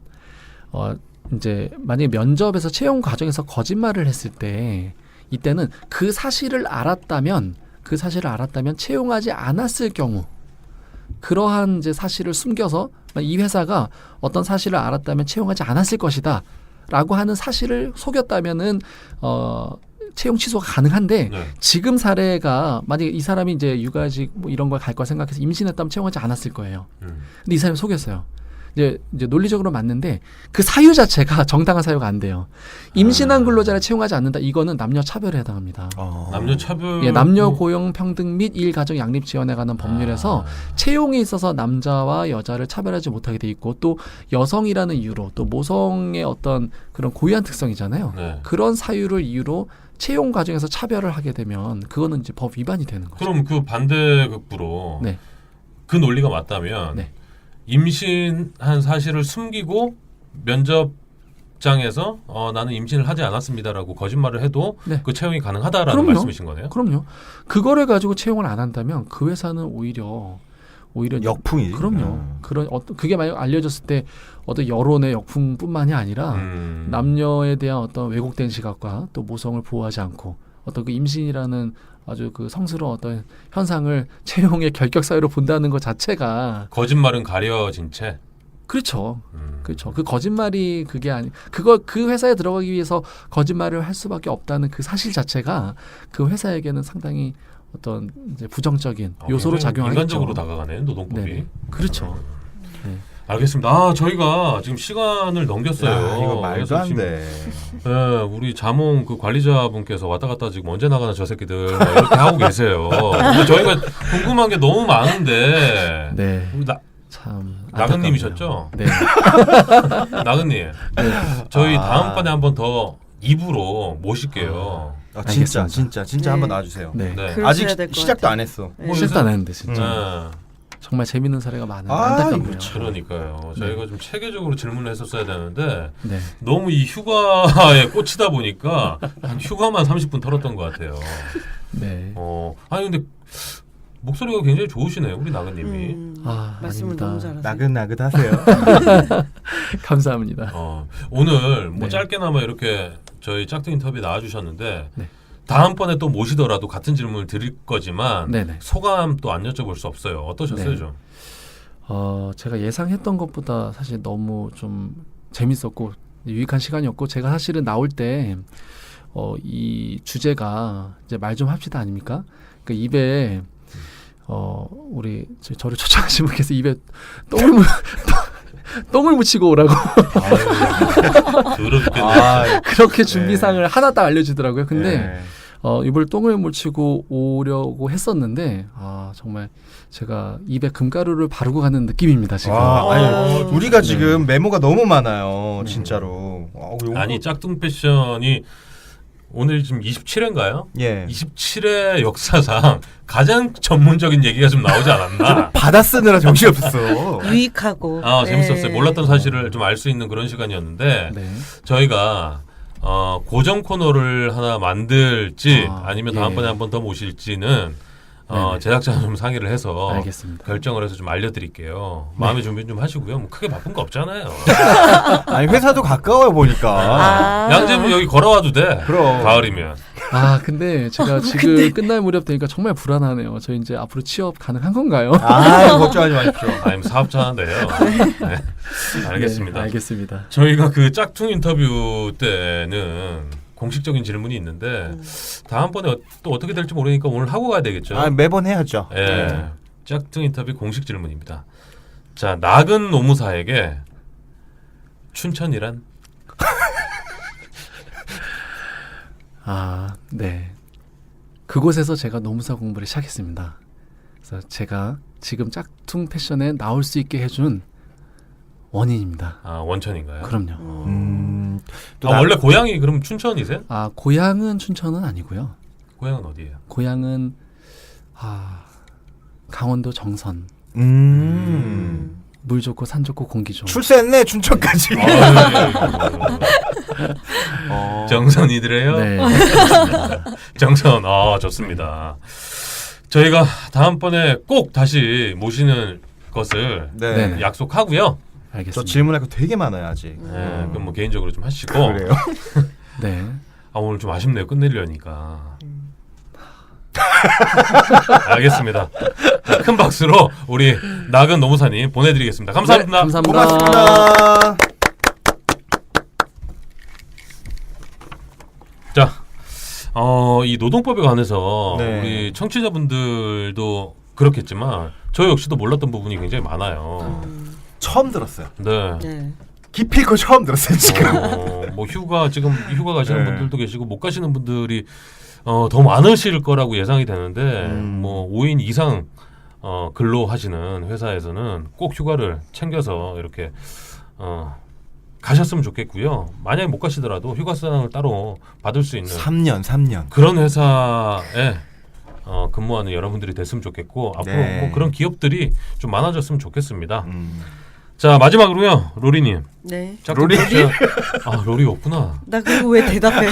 이제 만약에 면접에서 채용 과정에서 거짓말을 했을 때 이때는 그 사실을 알았다면 채용하지 않았을 경우 그러한 이제 사실을 숨겨서 이 회사가 어떤 사실을 알았다면 채용하지 않았을 것이다라고 하는 사실을 속였다면은 채용 취소가 가능한데 네. 지금 사례가 만약에 이 사람이 이제 육아직 뭐 이런 걸 갈 걸 생각해서 임신했다면 채용하지 않았을 거예요. 근데 이 사람이 속였어요. 이제 논리적으로 맞는데 그 사유 자체가 정당한 사유가 안 돼요. 임신한 근로자를 채용하지 않는다. 이거는 남녀 차별에 해당합니다. 남녀 차별 예, 남녀 고용 평등 및 일가정 양립 지원에 관한 법률에서 채용에 있어서 남자와 여자를 차별하지 못하게 돼 있고 또 여성이라는 이유로 또 모성의 어떤 그런 고유한 특성이잖아요. 네. 그런 사유를 이유로 채용 과정에서 차별을 하게 되면 그거는 이제 법 위반이 되는 거죠. 그럼 그 반대급부로 네. 그 논리가 맞다면 네. 임신한 사실을 숨기고 면접장에서 나는 임신을 하지 않았습니다라고 거짓말을 해도 네. 그 채용이 가능하다라는 그럼요. 말씀이신 거네요. 그럼요. 그거를 가지고 채용을 안 한다면 그 회사는 오히려 역풍이. 그럼요. 그런 그게 만약 알려졌을 때 어떤 여론의 역풍뿐만이 아니라 남녀에 대한 어떤 왜곡된 시각과 또 모성을 보호하지 않고 어떤 그 임신이라는 아주 그 성스러운 어떤 현상을 채용의 결격 사유로 본다는 것 자체가 거짓말은 가려진 채. 그렇죠. 그렇죠. 그 거짓말이 그게 그 회사에 들어가기 위해서 거짓말을 할 수밖에 없다는 그 사실 자체가 그 회사에게는 상당히 어떤 이제 부정적인 요소로 굉장히 작용하겠죠. 인간적으로 다가가네요, 노동법이. 네네. 그렇죠. 네. 알겠습니다. 저희가 지금 시간을 넘겼어요. 야, 이거 말도 그래서 안 지금, 돼. 네, 우리 자몽 그 관리자분께서 왔다 갔다 지금 언제 나가나 저 새끼들 막 이렇게 하고 계세요. 근데 저희가 궁금한 게 너무 많은데 네. 우리 참 나근님이셨죠? 네. 나근님, 저희 다음번에 한번 더 2부로 모실게요. 진짜 알겠습니다. 네. 한번 나와주세요. 네. 네. 그러셔야 아직 될것 시작도 같아요. 안 했어. 네. 실도 안 했는데 진짜 네. 정말 재밌는 사례가 많은데 아, 안타깝네요. 이거 참. 그러니까요. 저희가 좀 체계적으로 질문을 했었어야 되는데 네. 너무 이 휴가에 꽂히다 보니까 한 휴가만 30분 털었던 것 같아요. 네. 아니 근데 목소리가 굉장히 좋으시네요, 우리 나근님이. 말씀을 아닙니다. 너무 잘하세요. 나긋나긋하세요. 감사합니다. 오늘 뭐 네. 짧게나마 이렇게 저희 짝퉁 인터뷰 나와주셨는데 네. 다음번에 또 모시더라도 같은 질문을 드릴 거지만 네네. 소감 또 안 여쭤볼 수 없어요. 어떠셨어요, 네. 좀? 제가 예상했던 것보다 사실 너무 좀 재밌었고 유익한 시간이었고 제가 사실은 나올 때 이 주제가 이제 말 좀 합시다 아닙니까? 그 입에 우리 저를 초청하신 분께서 입에 똥을 묻히고 오라고 더러 죽겠네. 아, 그렇게 준비상을 하나 딱 알려주더라고요. 근데 네. 입을 똥을 묻히고 오려고 했었는데 정말 제가 입에 금가루를 바르고 가는 느낌입니다 지금. 아니, 우리가 네. 지금 메모가 너무 많아요, 진짜로. 아니 짝퉁 패션이 오늘 지금 27회인가요? 예. 27회 역사상 가장 전문적인 얘기가 좀 나오지 않았나? 받아 쓰느라 정신이 없었어. 유익하고. 재밌었어요. 네. 몰랐던 사실을 좀 알 수 있는 그런 시간이었는데 네. 저희가 고정 코너를 하나 만들지 아니면 예. 다음번에 한 번 더 모실지는 네네. 제작자와 좀 상의를 해서 알겠습니다. 결정을 해서 좀 알려드릴게요. 마음의 준비 좀 하시고요. 뭐 크게 바쁜 거 없잖아요. 아니, 회사도 가까워요, 보니까. 양재면 여기 걸어와도 돼. 그럼. 가을이면. 근데 제가 지금 끝날 무렵 되니까 정말 불안하네요. 저 이제 앞으로 취업 가능한 건가요? 걱정하지 마십시오. 아니 사업자 한데요. 네. 알겠습니다. 네, 알겠습니다. 저희가 그 짝퉁 인터뷰 때는 공식적인 질문이 있는데 다음번에 또 어떻게 될지 모르니까 오늘 하고 가야 되겠죠. 매번 해야죠. 예. 네. 짝퉁 인터뷰 공식 질문입니다. 자, 낙은 노무사에게 춘천이란? 네. 그곳에서 제가 노무사 공부를 시작했습니다. 그래서 제가 지금 짝퉁 패션에 나올 수 있게 해준 원인입니다. 원천인가요? 그럼요. 또 원래 고향이 그럼 춘천이세요? 고향은 춘천은 아니고요. 고향은 어디예요? 고향은 강원도 정선. 물 좋고 산 좋고 공기 좋은. 출세했네, 춘천까지. 정선이들래요? 네. 정선. 좋습니다. 저희가 다음번에 꼭 다시 모시는 것을 네. 약속하고요. 알겠습니다. 저 질문할 거 되게 많아요, 아직. 그럼 뭐 개인적으로 좀 하시고. 그래요. 네. 오늘 좀 아쉽네요. 끝내려니까. 알겠습니다. 자, 큰 박수로 우리 낙은 노무사님 보내드리겠습니다. 감사합니다. 네, 감사합니다. 고맙습니다. 자, 이 노동법에 관해서 네. 우리 청취자분들도 그렇겠지만 저 역시도 몰랐던 부분이 굉장히 많아요. 처음 들었어요. 네. 네. 기필코 처음 들었어요, 지금. 뭐 지금 휴가 가시는 네. 분들도 계시고 못 가시는 분들이 더 많으실 거라고 예상이 되는데 뭐 5인 이상 근로하시는 회사에서는 꼭 휴가를 챙겨서 이렇게 가셨으면 좋겠고요. 만약에 못 가시더라도 휴가 수당을 따로 받을 수 있는 3년. 그런 회사에 근무하는 여러분들이 됐으면 좋겠고 앞으로 네. 뭐 그런 기업들이 좀 많아졌으면 좋겠습니다. 자, 마지막으로요. 로리님. 네. 로리? 로리 없구나. 나 그리고 왜 대답해?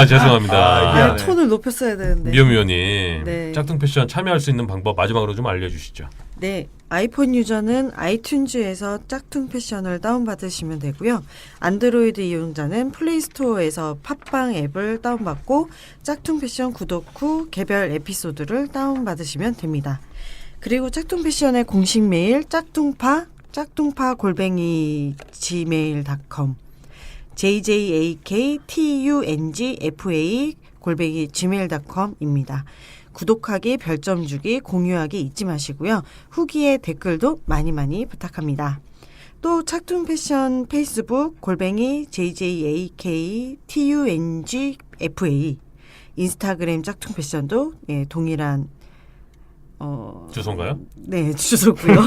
죄송합니다. 미안해. 톤을 높였어야 되는데. 미연미연님. 네. 짝퉁 패션 참여할 수 있는 방법 마지막으로 좀 알려주시죠. 네, 아이폰 유저는 아이튠즈에서 짝퉁 패션을 다운받으시면 되고요. 안드로이드 이용자는 플레이스토어에서 팟빵 앱을 다운받고 짝퉁 패션 구독 후 개별 에피소드를 다운받으시면 됩니다. 그리고 짝퉁 패션의 공식 메일 짝퉁파 gmail.com jjaktungfa@gmail.com입니다. 구독하기, 별점 주기, 공유하기 잊지 마시고요. 후기에 댓글도 많이 부탁합니다. 또 짝퉁 패션 페이스북 jjaktungfa 인스타그램 짝퉁 패션도 동일한 주소인가요? 네, 주소고요.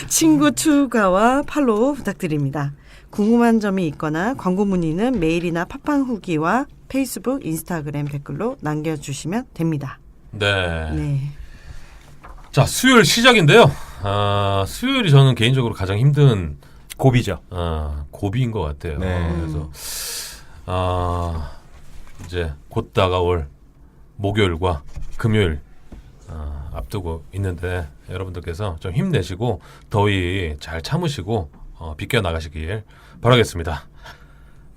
친구 추가와 팔로우 부탁드립니다. 궁금한 점이 있거나 광고 문의는 메일이나 팟빵 후기와 페이스북, 인스타그램 댓글로 남겨주시면 됩니다. 네. 네. 자, 수요일 시작인데요. 수요일이 저는 개인적으로 가장 힘든 고비죠. 고비인 것 같아요. 네. 그래서 이제 곧 다가올 목요일과 금요일 앞두고 있는데 여러분들께서 좀 힘내시고 더위 잘 참으시고 비껴 나가시길 바라겠습니다.